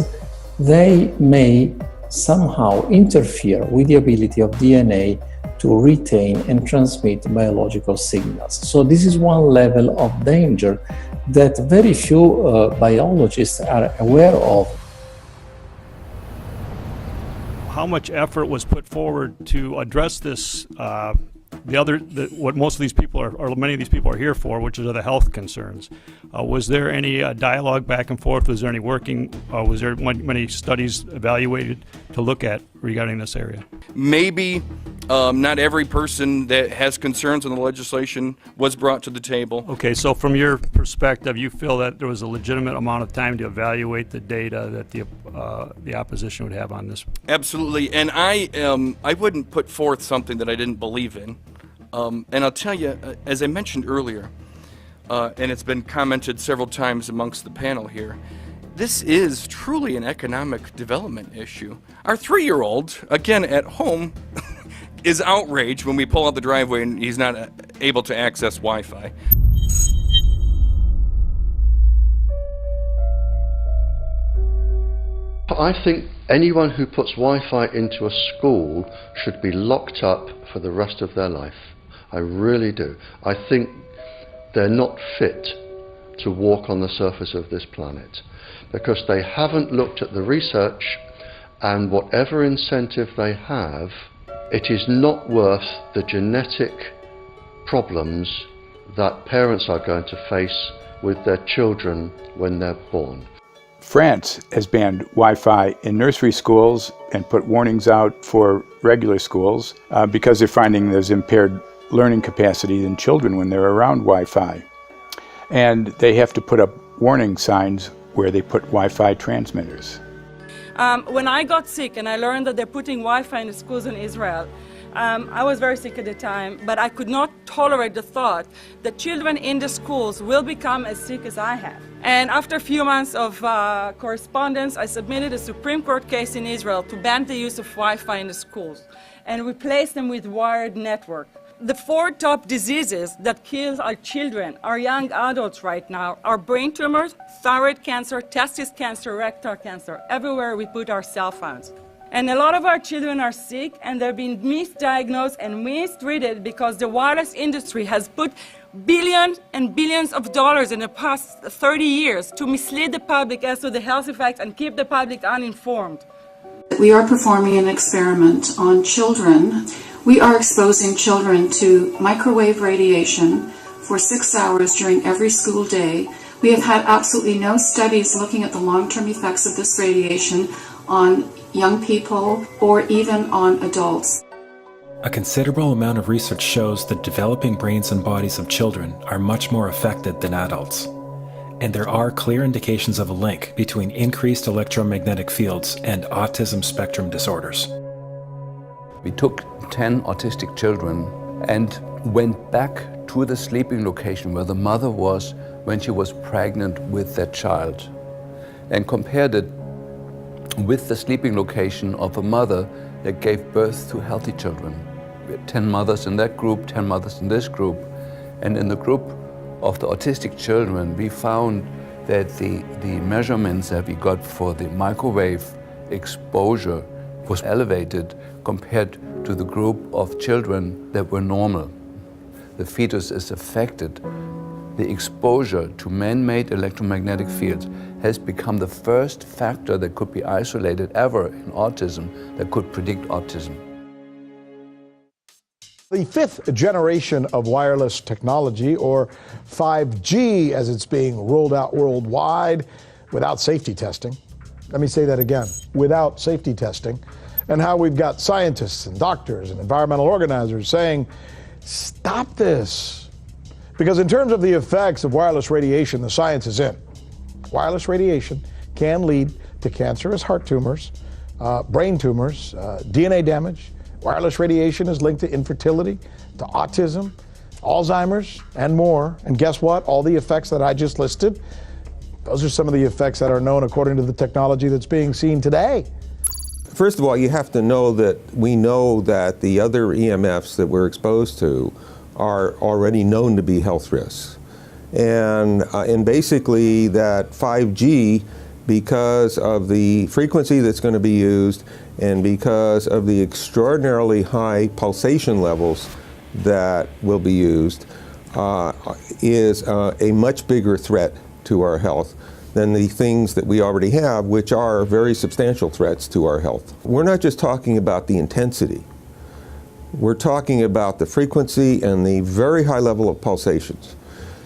they may somehow interfere with the ability of DNA to retain and transmit biological signals. So this is one level of danger that very few biologists are aware of.
How much effort was put forward to address this, what most of these people are, or many of these people are here for, which are the health concerns? Was there any dialogue back and forth? Was there any working, was there many studies evaluated to look at regarding this area?
Maybe not every person that has concerns on the legislation was brought to the table.
Okay, so from your perspective, you feel that there was a legitimate amount of time to evaluate the data that the opposition would have on this?
Absolutely, and I wouldn't put forth something that I didn't believe in. And I'll tell you, as I mentioned earlier, and it's been commented several times amongst the panel here, this is truly an economic development issue. Our 3-year-old, again at home, is outraged when we pull out the driveway and he's not able to access Wi-Fi.
I think anyone who puts Wi-Fi into a school should be locked up for the rest of their life. I really do. I think they're not fit to walk on the surface of this planet because they haven't looked at the research, and whatever incentive they have, it is not worth the genetic problems that parents are going to face with their children when they're born.
France has banned Wi-Fi in nursery schools and put warnings out for regular schools because they're finding there's impaired learning capacity in children when they're around Wi-Fi. And they have to put up warning signs where they put Wi-Fi transmitters.
When I got sick and I learned that they're putting Wi-Fi in the schools in Israel, I was very sick at the time, but I could not tolerate the thought that children in the schools will become as sick as I have. And after a few months of correspondence, I submitted a Supreme Court case in Israel to ban the use of Wi-Fi in the schools and replace them with wired network. The 4 top diseases that kill our children, our young adults right now, are brain tumors, thyroid cancer, testis cancer, rectal cancer, everywhere we put our cell phones. And a lot of our children are sick and they're being misdiagnosed and mistreated because the wireless industry has put billions and billions of dollars in the past 30 years to mislead the public as to the health effects and keep the public uninformed.
We are performing an experiment on children. We are exposing children to microwave radiation for 6 hours during every school day. We have had absolutely no studies looking at the long-term effects of this radiation on young people or even on adults.
A considerable amount of research shows that developing brains and bodies of children are much more affected than adults. And there are clear indications of a link between increased electromagnetic fields and autism spectrum disorders.
We took 10 autistic children and went back to the sleeping location where the mother was when she was pregnant with that child and compared it with the sleeping location of a mother that gave birth to healthy children. We had 10 mothers in that group, 10 mothers in this group, and in the group of the autistic children, we found that the measurements that we got for the microwave exposure was elevated compared to the group of children that were normal. The fetus is affected. The exposure to man-made electromagnetic fields has become the first factor that could be isolated ever in autism that could predict autism.
The fifth generation of wireless technology, or 5G as it's being rolled out worldwide without safety testing. Let me say that again, without safety testing. And how we've got scientists and doctors and environmental organizers saying, stop this. Because in terms of the effects of wireless radiation, the science is in. Wireless radiation can lead to cancerous heart tumors, brain tumors, DNA damage. Wireless radiation is linked to infertility, to autism, Alzheimer's, and more. And guess what? All the effects that I just listed, those are some of the effects that are known according to the technology that's being seen today.
First of all, you have to know that we know that the other EMFs that we're exposed to are already known to be health risks. And basically that 5G, because of the frequency that's going to be used and because of the extraordinarily high pulsation levels that will be used, is a much bigger threat to our health than the things that we already have, which are very substantial threats to our health. We're not just talking about the intensity. We're talking about the frequency and the very high level of pulsations.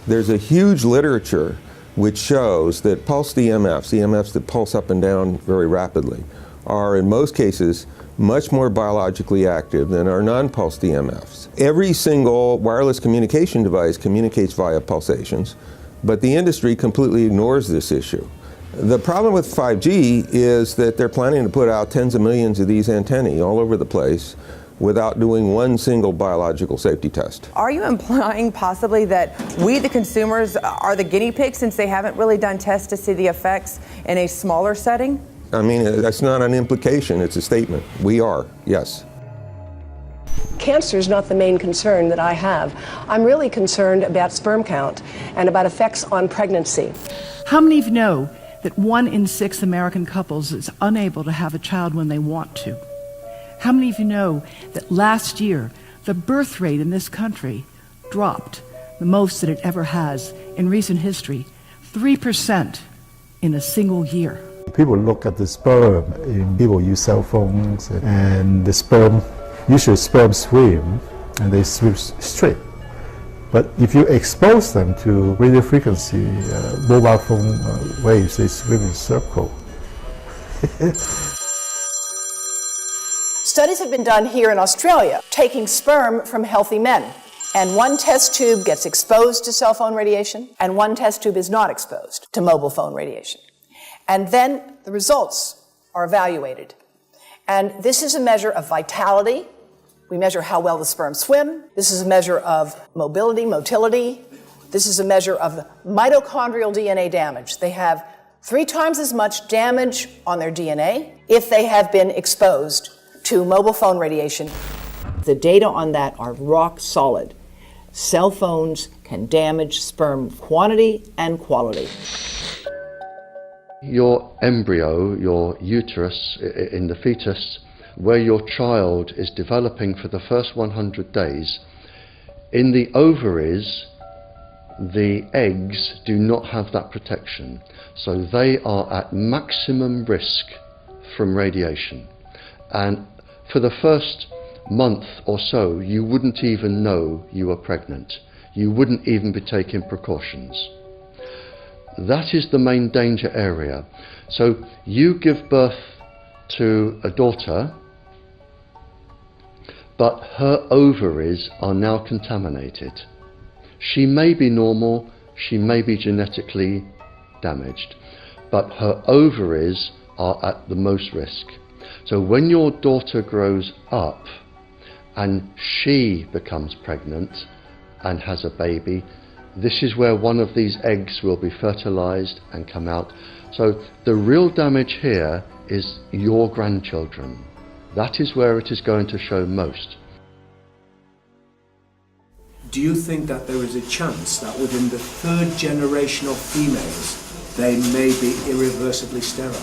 There's a huge literature which shows that pulsed EMFs, EMFs that pulse up and down very rapidly, are in most cases much more biologically active than our non-pulsed EMFs. Every single wireless communication device communicates via pulsations, but the industry completely ignores this issue. The problem with 5G is that they're planning to put out tens of millions of these antennae all over the place without doing one single biological safety test.
Are you implying possibly that we, the consumers, are the guinea pigs since they haven't really done tests to see the effects in a smaller setting?
I mean, that's not an implication, it's a statement. We are, yes.
Cancer is not the main concern that I have. I'm really concerned about sperm count and about effects on pregnancy.
How many of you know that 1 in 6 American couples is unable to have a child when they want to? How many of you know that last year the birth rate in this country dropped the most that it ever has in recent history, 3% in a single year?
People look at the sperm, and people use cell phones, and the sperm, usually sperm swim, and they swim straight. But if you expose them to radio frequency, mobile phone waves, they swim in a circle.
Studies have been done here in Australia, taking sperm from healthy men. And one test tube gets exposed to cell phone radiation, and one test tube is not exposed to mobile phone radiation. And then the results are evaluated. And this is a measure of vitality. We measure how well the sperm swim. This is a measure of motility. This is a measure of mitochondrial DNA damage. They have 3 times as much damage on their DNA if they have been exposed to mobile phone radiation. The data on that are rock solid. Cell phones can damage sperm quantity and quality.
Your embryo, your uterus in the fetus, where your child is developing for the first 100 days, in the ovaries, the eggs do not have that protection. So they are at maximum risk from radiation. And for the first month or so, you wouldn't even know you were pregnant. You wouldn't even be taking precautions. That is the main danger area. So you give birth to a daughter, but her ovaries are now contaminated. She may be normal, she may be genetically damaged, but her ovaries are at the most risk. So when your daughter grows up and she becomes pregnant and has a baby, this is where one of these eggs will be fertilized and come out. So the real damage here is your grandchildren. That is where it is going to show most.
Do you think that there is a chance that within the third generation of females, they may be irreversibly sterile?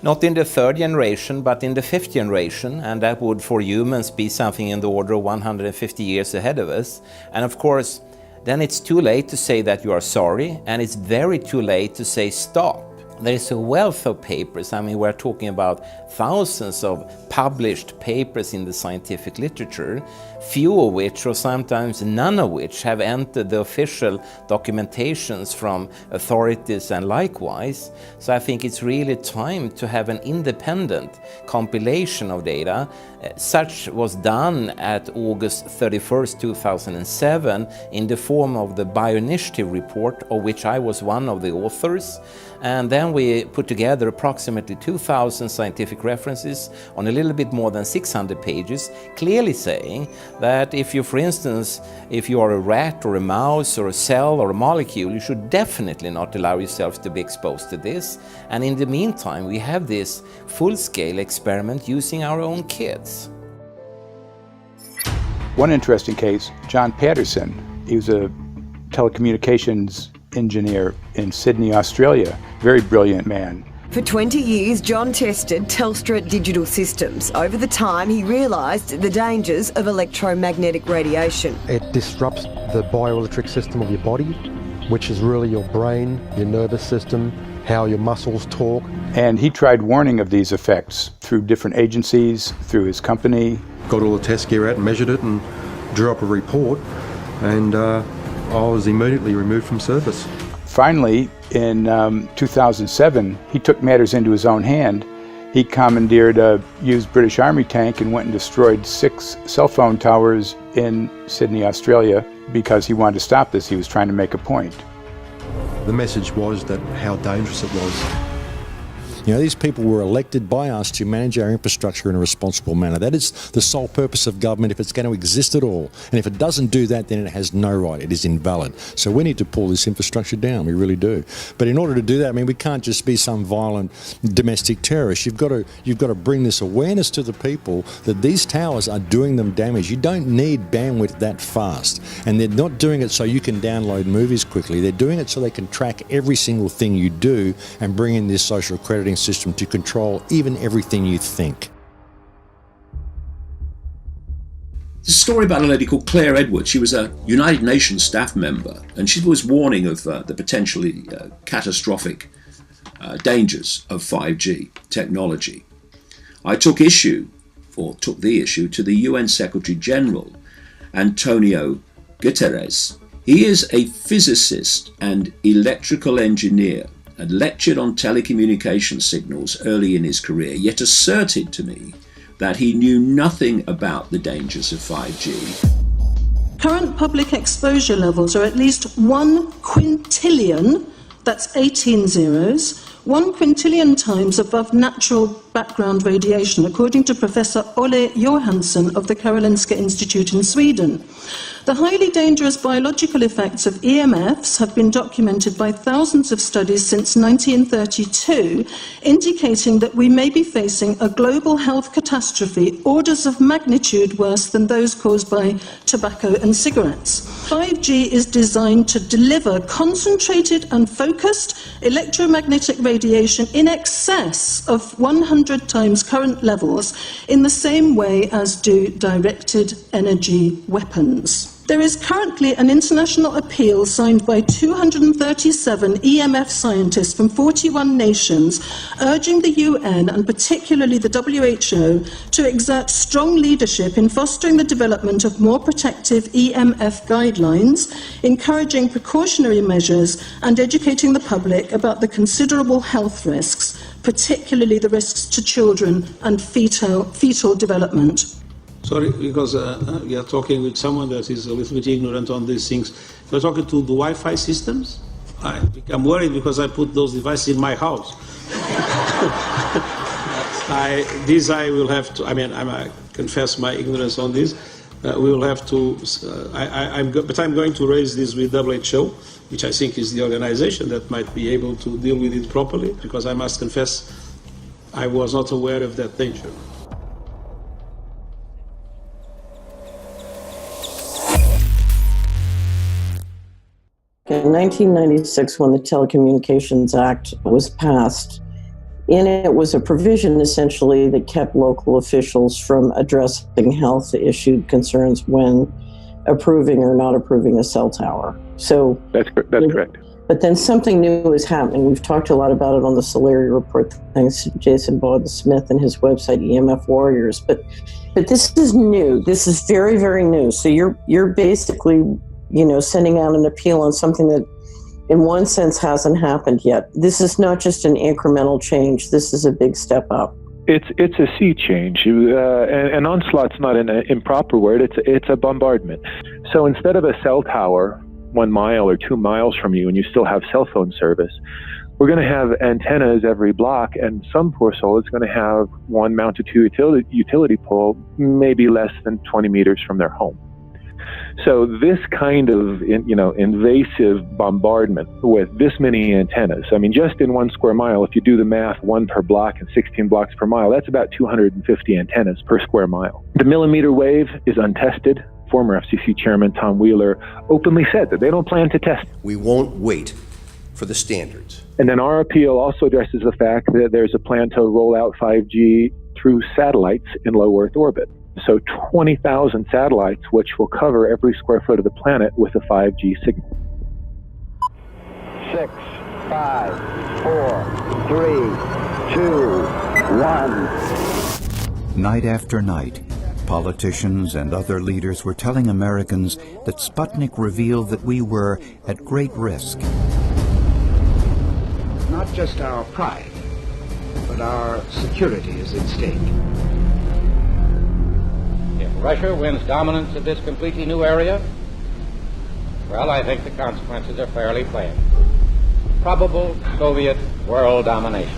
Not in the third generation, but in the fifth generation, and that would for humans be something in the order of 150 years ahead of us. And of course, then it's too late to say that you are sorry, and it's very too late to say stop. There is a wealth of papers. I mean, we're talking about thousands of published papers in the scientific literature, few of which, or sometimes none of which, have entered the official documentations from authorities and likewise. So I think it's really time to have an independent compilation of data. Such was done at August 31st, 2007 in the form of the Bioinitiative report, of which I was one of the authors. And then we put together approximately 2,000 scientific references on a little bit more than 600 pages, clearly saying that if you, for instance, if you are a rat or a mouse or a cell or a molecule, you should definitely not allow yourself to be exposed to this. And in the meantime, we have this full-scale experiment using our own kids.
One interesting case, John Patterson. He was a telecommunications engineer in Sydney, Australia. Very brilliant man.
For 20 years, John tested Telstra digital systems. Over the time, he realised the dangers of electromagnetic radiation.
It disrupts the bioelectric system of your body, which is really your brain, your nervous system, how your muscles talk.
And he tried warning of these effects through different agencies, through his company.
Got all the test gear out and measured it and drew up a report, and I was immediately removed from service.
Finally, in 2007, he took matters into his own hand. He commandeered a used British Army tank and went and destroyed 6 cell phone towers in Sydney, Australia, because he wanted to stop this. He was trying to make a point.
The message was that how dangerous it was.
You know, these people were elected by us to manage our infrastructure in a responsible manner. That is the sole purpose of government if it's going to exist at all. And if it doesn't do that, then it has no right. It is invalid. So we need to pull this infrastructure down. We really do. But in order to do that, I mean, we can't just be some violent domestic terrorist. You've got to bring this awareness to the people that these towers are doing them damage. You don't need bandwidth that fast. And they're not doing it so you can download movies quickly. They're doing it so they can track every single thing you do and bring in this social crediting system to control even everything you think.
There's a story about a lady called Claire Edwards. She was a United Nations staff member, and she was warning of the potentially catastrophic dangers of 5G technology. I took the issue to the UN Secretary General, Antonio Guterres. He is a physicist and electrical engineer, and lectured on telecommunication signals early in his career, yet asserted to me that he knew nothing about the dangers of 5G.
Current public exposure levels are at least 1 quintillion, that's 18 zeros, 1 quintillion times above natural background radiation, according to Professor Olle Johansson of the Karolinska Institute in Sweden. The highly dangerous biological effects of EMFs have been documented by thousands of studies since 1932, indicating that we may be facing a global health catastrophe orders of magnitude worse than those caused by tobacco and cigarettes. 5G is designed to deliver concentrated and focused electromagnetic radiation in excess of 100 times current levels in the same way as do directed energy weapons. There is currently an international appeal signed by 237 EMF scientists from 41 nations urging the UN and particularly the WHO to exert strong leadership in fostering the development of more protective EMF guidelines, encouraging precautionary measures and educating the public about the considerable health risks, particularly the risks to children and fetal development.
Sorry, because we are talking with someone that is a little bit ignorant on these things. You're talking to the Wi-Fi systems? I become worried because I put those devices in my house. I will have to, I confess my ignorance on this. We will have to, but I'm going to raise this with WHO, which I think is the organization that might be able to deal with it properly, because I must confess I was not aware of that danger.
In 1996, when the Telecommunications Act was passed, in it was a provision essentially that kept local officials from addressing health issue concerns when approving or not approving a cell tower. So
that's correct.
But then something new is happening. We've talked a lot about it on the Solari report, thanks to Jason Bowden-Smith and his website EMF Warriors. But this is new. This is very, very new. So you're basically, sending out an appeal on something that in one sense hasn't happened yet. This is not just an incremental change. This is a big step up.
It's a sea change. An onslaught's not an improper word. It's a bombardment. So instead of a cell tower 1 mile or 2 miles from you and you still have cell phone service, we're going to have antennas every block, and some poor soul is going to have one mounted to a utility pole maybe less than 20 meters from their home. So this kind of, invasive bombardment with this many antennas, just in 1 square mile, if you do the math, 1 per block and 16 blocks per mile, that's about 250 antennas per square mile. The millimeter wave is untested. Former FCC Chairman Tom Wheeler openly said that they don't plan to test.
We won't wait for the standards.
And then our appeal also addresses the fact that there's a plan to roll out 5G through satellites in low Earth orbit. So 20,000 satellites, which will cover every square foot of the planet with a 5G signal.
6, 5, 4, 3, 2, 1.
Night after night, politicians and other leaders were telling Americans that Sputnik revealed that we were at great risk.
Not just our pride, but our security is at stake.
If Russia wins dominance of this completely new area, well, I think the consequences are fairly plain. Probable Soviet world domination.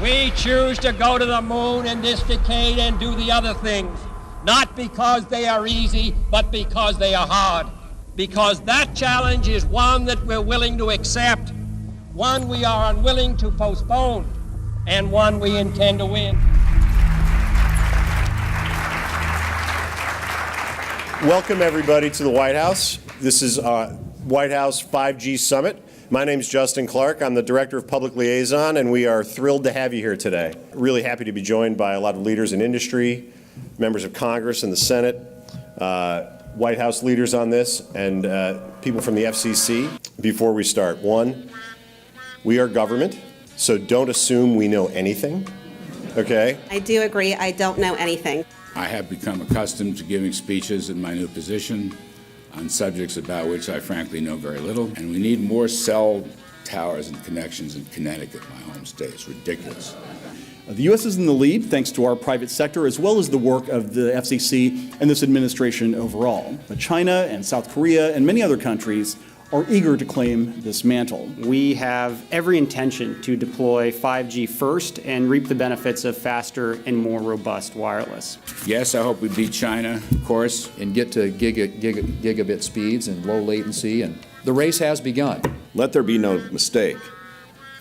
We choose to go to the moon in this decade and do the other things, not because they are easy, but because they are hard. Because that challenge is one that we're willing to accept, one we are unwilling to postpone, and one we intend to win.
Welcome, everybody, to the White House. This is White House 5G Summit. My name is Justin Clark. I'm the Director of Public Liaison, and we are thrilled to have you here today. Really happy to be joined by a lot of leaders in industry, members of Congress and the Senate, White House leaders on this, and people from the FCC. Before we start, one, we are government, so don't assume we know anything, okay?
I do agree, I don't know anything.
I have become accustomed to giving speeches in my new position on subjects about which I frankly know very little, and we need more cell towers and connections in Connecticut, my home state. It's ridiculous.
The U.S. is in the lead thanks to our private sector as well as the work of the FCC and this administration overall. But China and South Korea and many other countries are eager to claim this mantle.
We have every intention to deploy 5G first and reap the benefits of faster and more robust wireless.
Yes, I hope we beat China, of course.
And get to gigabit speeds and low latency, and the race has begun.
Let there be no mistake.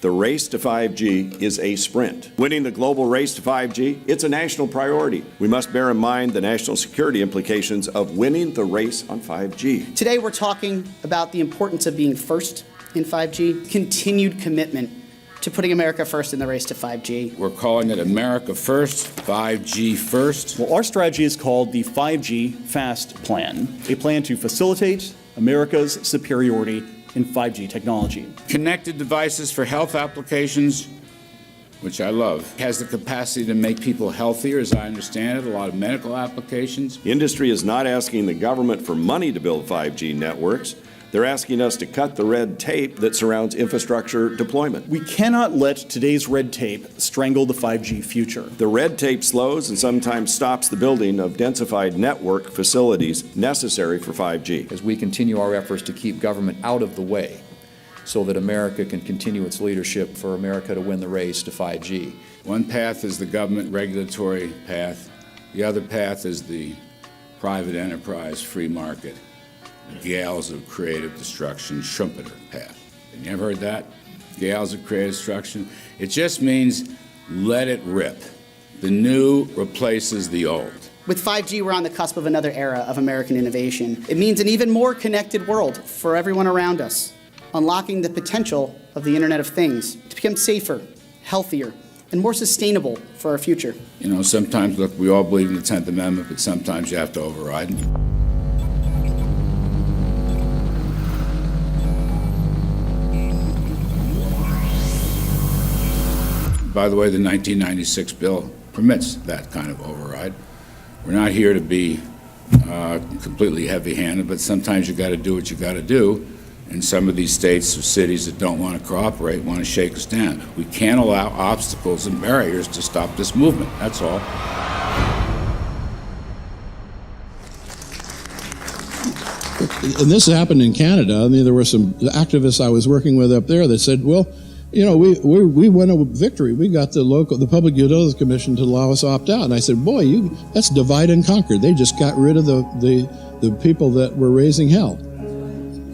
The race to 5G is a sprint. Winning the global race to 5G, it's a national priority. We must bear in mind the national security implications of winning the race on 5G.
Today we're talking about the importance of being first in 5G, continued commitment
to putting America first in the race to 5G.
We're calling it America First, 5G First.
Well, our strategy is called the 5G FAST Plan, a plan to facilitate America's superiority in 5G technology.
Connected devices for health applications, which I love, has the capacity to make people healthier, as I understand it, a lot of medical applications.
Industry is not asking the government for money to build 5G networks. They're asking us to cut the red tape that surrounds infrastructure deployment.
We cannot let today's red tape strangle the 5G future.
The red tape slows and sometimes stops the building of densified network facilities necessary for 5G.
As we continue our efforts to keep government out of the way so that America can continue its leadership for America to win the race to 5G.
One path is the government regulatory path. The other path is the private enterprise free market. Gales of creative destruction, Schumpeter path. Have you ever heard that? Gales of creative destruction? It just means let it rip. The new replaces the old.
With 5G, we're on the cusp of another era of American innovation. It means an even more connected world for everyone around us, unlocking the potential of the Internet of Things to become safer, healthier, and more sustainable for our future.
You know, sometimes, look, we all believe in the 10th Amendment, but sometimes you have to override it. By the way, the 1996 bill permits that kind of override. We're not here to be completely heavy-handed, but sometimes you got to do what you got to do. And some of these states or cities that don't want to cooperate want to shake us down. We can't allow obstacles and barriers to stop this movement. That's all.
And this happened in Canada. I mean, there were some activists I was working with up there that said, well, you know, we won a victory. We got the Public Utilities Commission to allow us opt out. And I said, boy, that's divide and conquer. They just got rid of the people that were raising hell.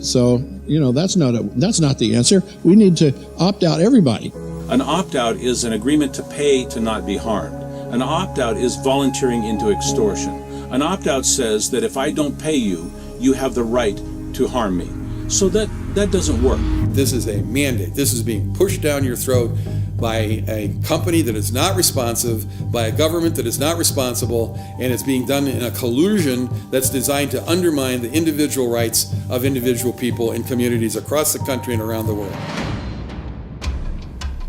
So, you know, that's not the answer. We need to opt out everybody.
An opt-out is an agreement to pay to not be harmed. An opt-out is volunteering into extortion. An opt-out says that if I don't pay you, you have the right to harm me. So that doesn't work.
This is a mandate. This is being pushed down your throat by a company that is not responsive, by a government that is not responsible, and it's being done in a collusion that's designed to undermine the individual rights of individual people in communities across the country and around the world.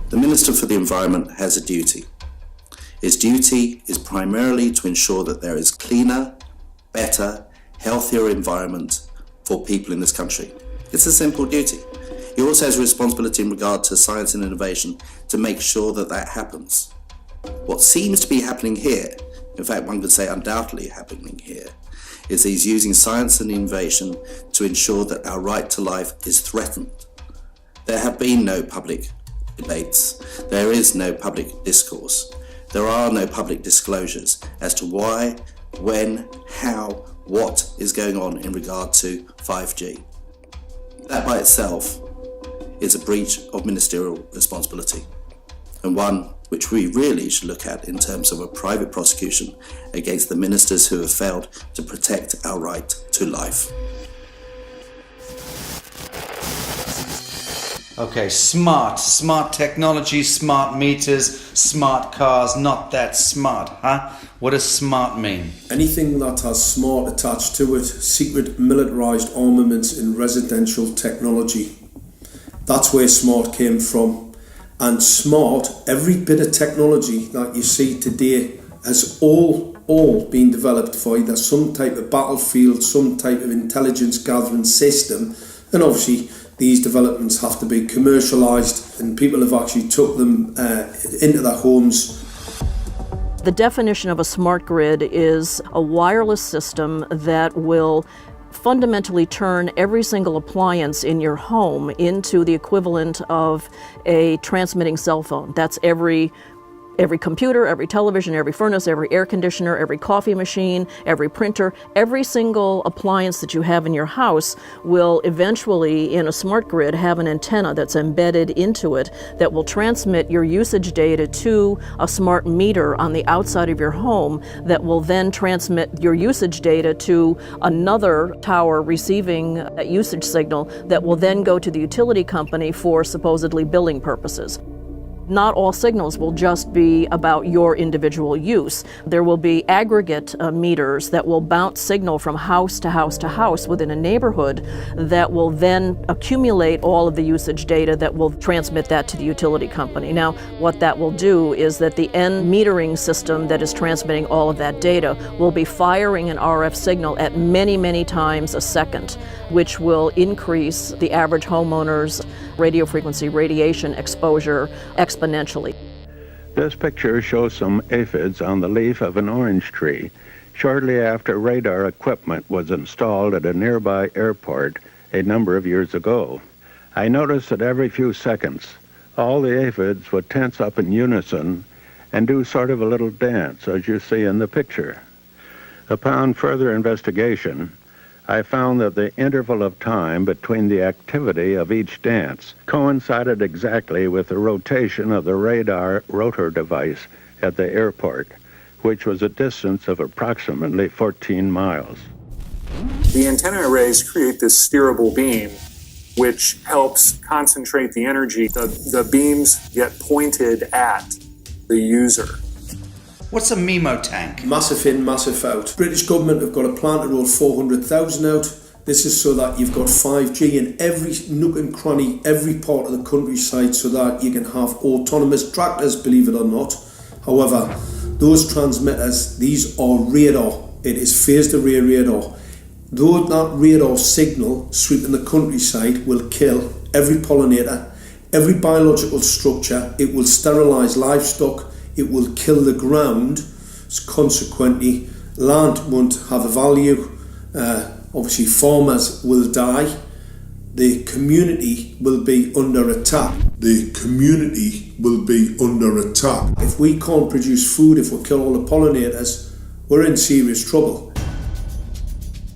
The Minister for the Environment has a duty. His duty is primarily to ensure that there is cleaner, better, healthier environment for people in this country. It's a simple duty. He also has a responsibility in regard to science and innovation to make sure that that happens. What seems to be happening here, in fact one could say undoubtedly happening here, is he's using science and innovation to ensure that our right to life is threatened. There have been no public debates. There is no public discourse. There are no public disclosures as to why, when, how, what is going on in regard to 5G. That by itself is a breach of ministerial responsibility, and one which we really should look at in terms of a private prosecution against the ministers who have failed to protect our right to life.
Okay, smart technology, smart meters, smart cars, not that smart, huh? What does smart mean?
Anything that has smart attached to it, secret militarised armaments in residential technology. That's where smart came from. And smart, every bit of technology that you see today has all been developed for either some type of battlefield, some type of intelligence gathering system, and obviously these developments have to be commercialised, and people have actually took them into their homes.
The definition of a smart grid is a wireless system that will fundamentally turn every single appliance in your home into the equivalent of a transmitting cell phone. That's every computer, every television, every furnace, every air conditioner, every coffee machine, every printer, every single appliance that you have in your house will eventually, in a smart grid, have an antenna that's embedded into it that will transmit your usage data to a smart meter on the outside of your home that will then transmit your usage data to another tower receiving that usage signal that will then go to the utility company for supposedly billing purposes. Not all signals will just be about your individual use. There will be aggregate meters that will bounce signal from house to house to house within a neighborhood that will then accumulate all of the usage data that will transmit that to the utility company. Now, what that will do is that the end metering system that is transmitting all of that data will be firing an RF signal at many, many times a second, which will increase the average homeowner's radio frequency radiation exposure exponentially.
This picture shows some aphids on the leaf of an orange tree shortly after radar equipment was installed at a nearby airport a number of years ago. I noticed that every few seconds, all the aphids would tense up in unison and do sort of a little dance, as you see in the picture. Upon further investigation, I found that the interval of time between the activity of each dance coincided exactly with the rotation of the radar rotor device at the airport, which was a distance of approximately 14 miles.
The antenna arrays create this steerable beam, which helps concentrate the energy. The beams get pointed at the user.
What's a MIMO tank?
Massive in, massive out. British government have got a plan to roll 400,000 out. This is so that you've got 5G in every nook and cranny, every part of the countryside, so that you can have autonomous tractors, believe it or not. However, those transmitters, these are radar. It is phased array radar. Though that radar signal sweeping the countryside will kill every pollinator, every biological structure, it will sterilise livestock, it will kill the ground, consequently land won't have a value, obviously farmers will die, the community will be under attack. The community will be under attack. If we can't produce food, if we kill all the pollinators, we're in serious trouble.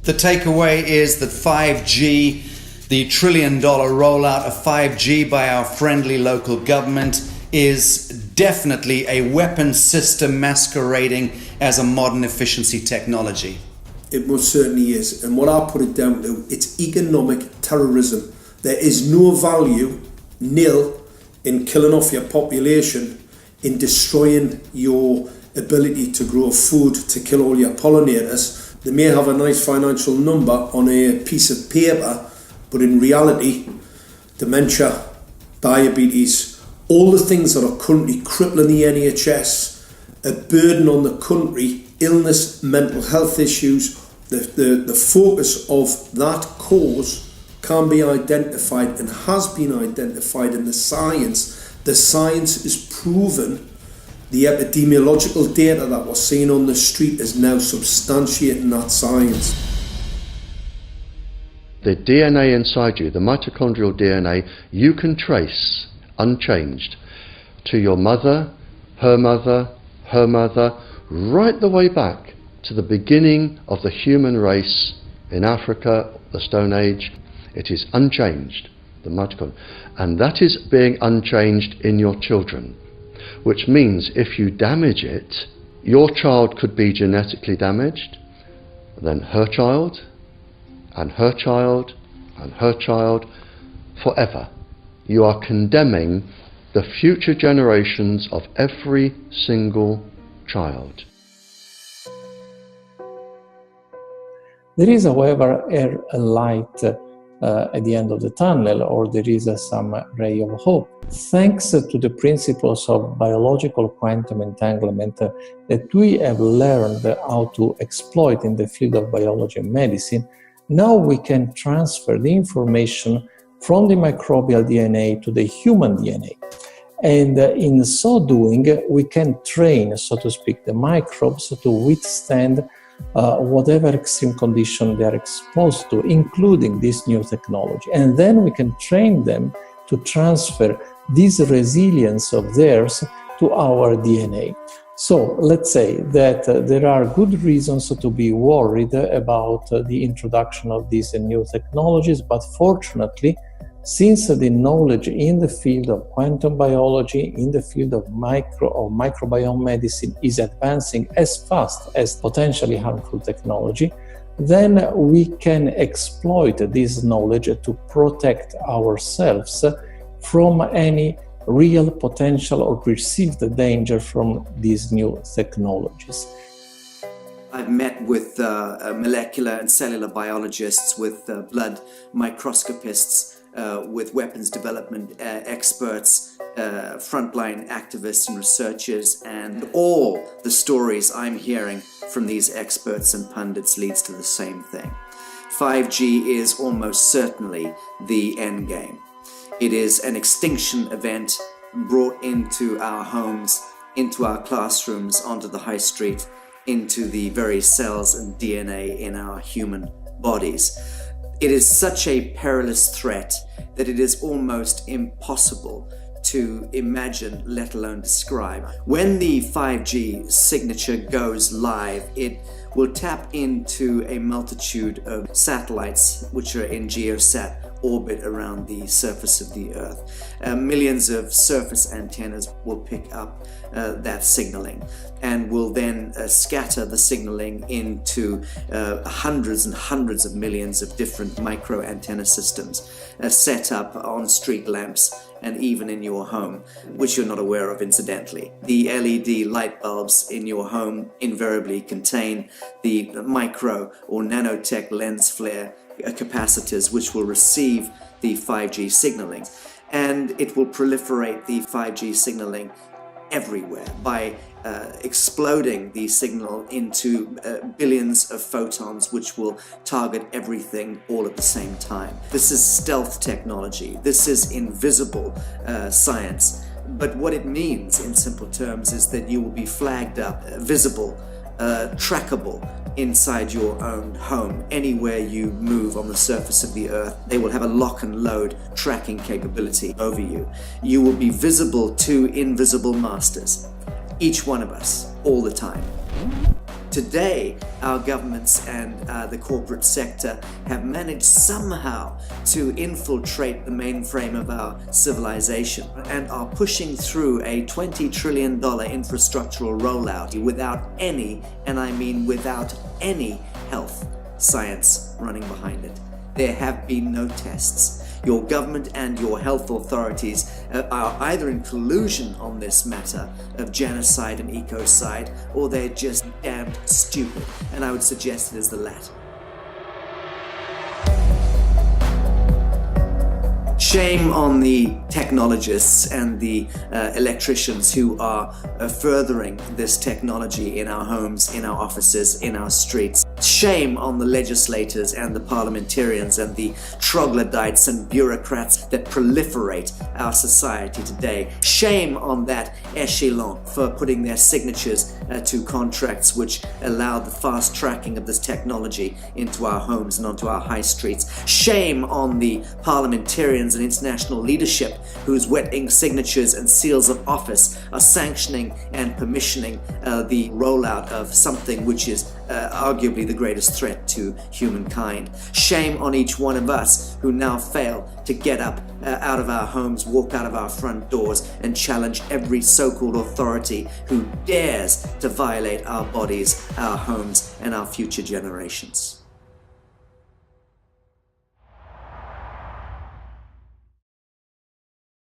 The takeaway is that 5G, the $1 trillion rollout of 5G by our friendly local government, is definitely a weapon system masquerading as a modern efficiency technology.
It most certainly is, and what I put it down to, it's economic terrorism. There is no value, nil, in killing off your population, in destroying your ability to grow food, to kill all your pollinators. They may have a nice financial number on a piece of paper, but in reality, dementia, diabetes, all the things that are currently crippling the NHS, a burden on the country, illness, mental health issues, the focus of that cause can be identified and has been identified in the science. The science is proven. The epidemiological data that we're seeing on the street is now substantiating that science.
The DNA inside you, the mitochondrial DNA, you can trace unchanged to your mother, her mother, her mother, right the way back to the beginning of the human race in Africa, the Stone Age. It is unchanged, the mitochondria, and that is being unchanged in your children, which means if you damage it, your child could be genetically damaged, then her child, and her child, and her child, forever. You are condemning the future generations of every single child.
There is, however, a light at the end of the tunnel, or there is some ray of hope. Thanks to the principles of biological quantum entanglement that we have learned how to exploit in the field of biology and medicine, now we can transfer the information from the microbial DNA to the human DNA. And in so doing, we can train, so to speak, the microbes to withstand whatever extreme condition they are exposed to, including this new technology. And then we can train them to transfer this resilience of theirs to our DNA. So let's say that there are good reasons to be worried about the introduction of these new technologies, but fortunately, since the knowledge in the field of quantum biology, in the field of microbiome medicine is advancing as fast as potentially harmful technology, then we can exploit this knowledge to protect ourselves from any real potential or perceived danger from these new technologies.
I've met with molecular and cellular biologists, with blood microscopists, with weapons development experts, frontline activists and researchers, and all the stories I'm hearing from these experts and pundits leads to the same thing. 5G is almost certainly the end game. It is an extinction event brought into our homes, into our classrooms, onto the high street, into the very cells and DNA in our human bodies. It is such a perilous threat that it is almost impossible to imagine, let alone describe. When the 5G signature goes live, it will tap into a multitude of satellites which are in geosat orbit around the surface of the Earth. Millions of surface antennas will pick up that signaling and will then scatter the signaling into hundreds and hundreds of millions of different micro antenna systems set up on street lamps and even in your home, which you're not aware of incidentally. The LED light bulbs in your home invariably contain the micro or nanotech lens flare capacitors which will receive the 5G signaling, and it will proliferate the 5G signaling everywhere by exploding the signal into billions of photons which will target everything all at the same time. This is stealth technology. This is invisible science. But what it means in simple terms is that you will be flagged up, visible, trackable inside your own home. Anywhere you move on the surface of the Earth, they will have a lock and load tracking capability over you. You will be visible to invisible masters, each one of us, all the time. Today, our governments and the corporate sector have managed somehow to infiltrate the mainframe of our civilization and are pushing through a $20 trillion infrastructural rollout without any, and I mean without any, health science running behind it. There have been no tests. Your government and your health authorities are either in collusion on this matter of genocide and ecocide, or they're just damned stupid, and I would suggest it is the latter. Shame on the technologists and the electricians who are furthering this technology in our homes, in our offices, in our streets. Shame on the legislators and the parliamentarians and the troglodytes and bureaucrats that proliferate our society today. Shame on that echelon for putting their signatures to contracts which allow the fast tracking of this technology into our homes and onto our high streets. Shame on the parliamentarians and international leadership whose wetting signatures and seals of office are sanctioning and permissioning the rollout of something which is arguably the greatest threat to humankind. Shame on each one of us who now fail to get up out of our homes, walk out of our front doors, and challenge every so-called authority who dares to violate our bodies, our homes, and our future generations.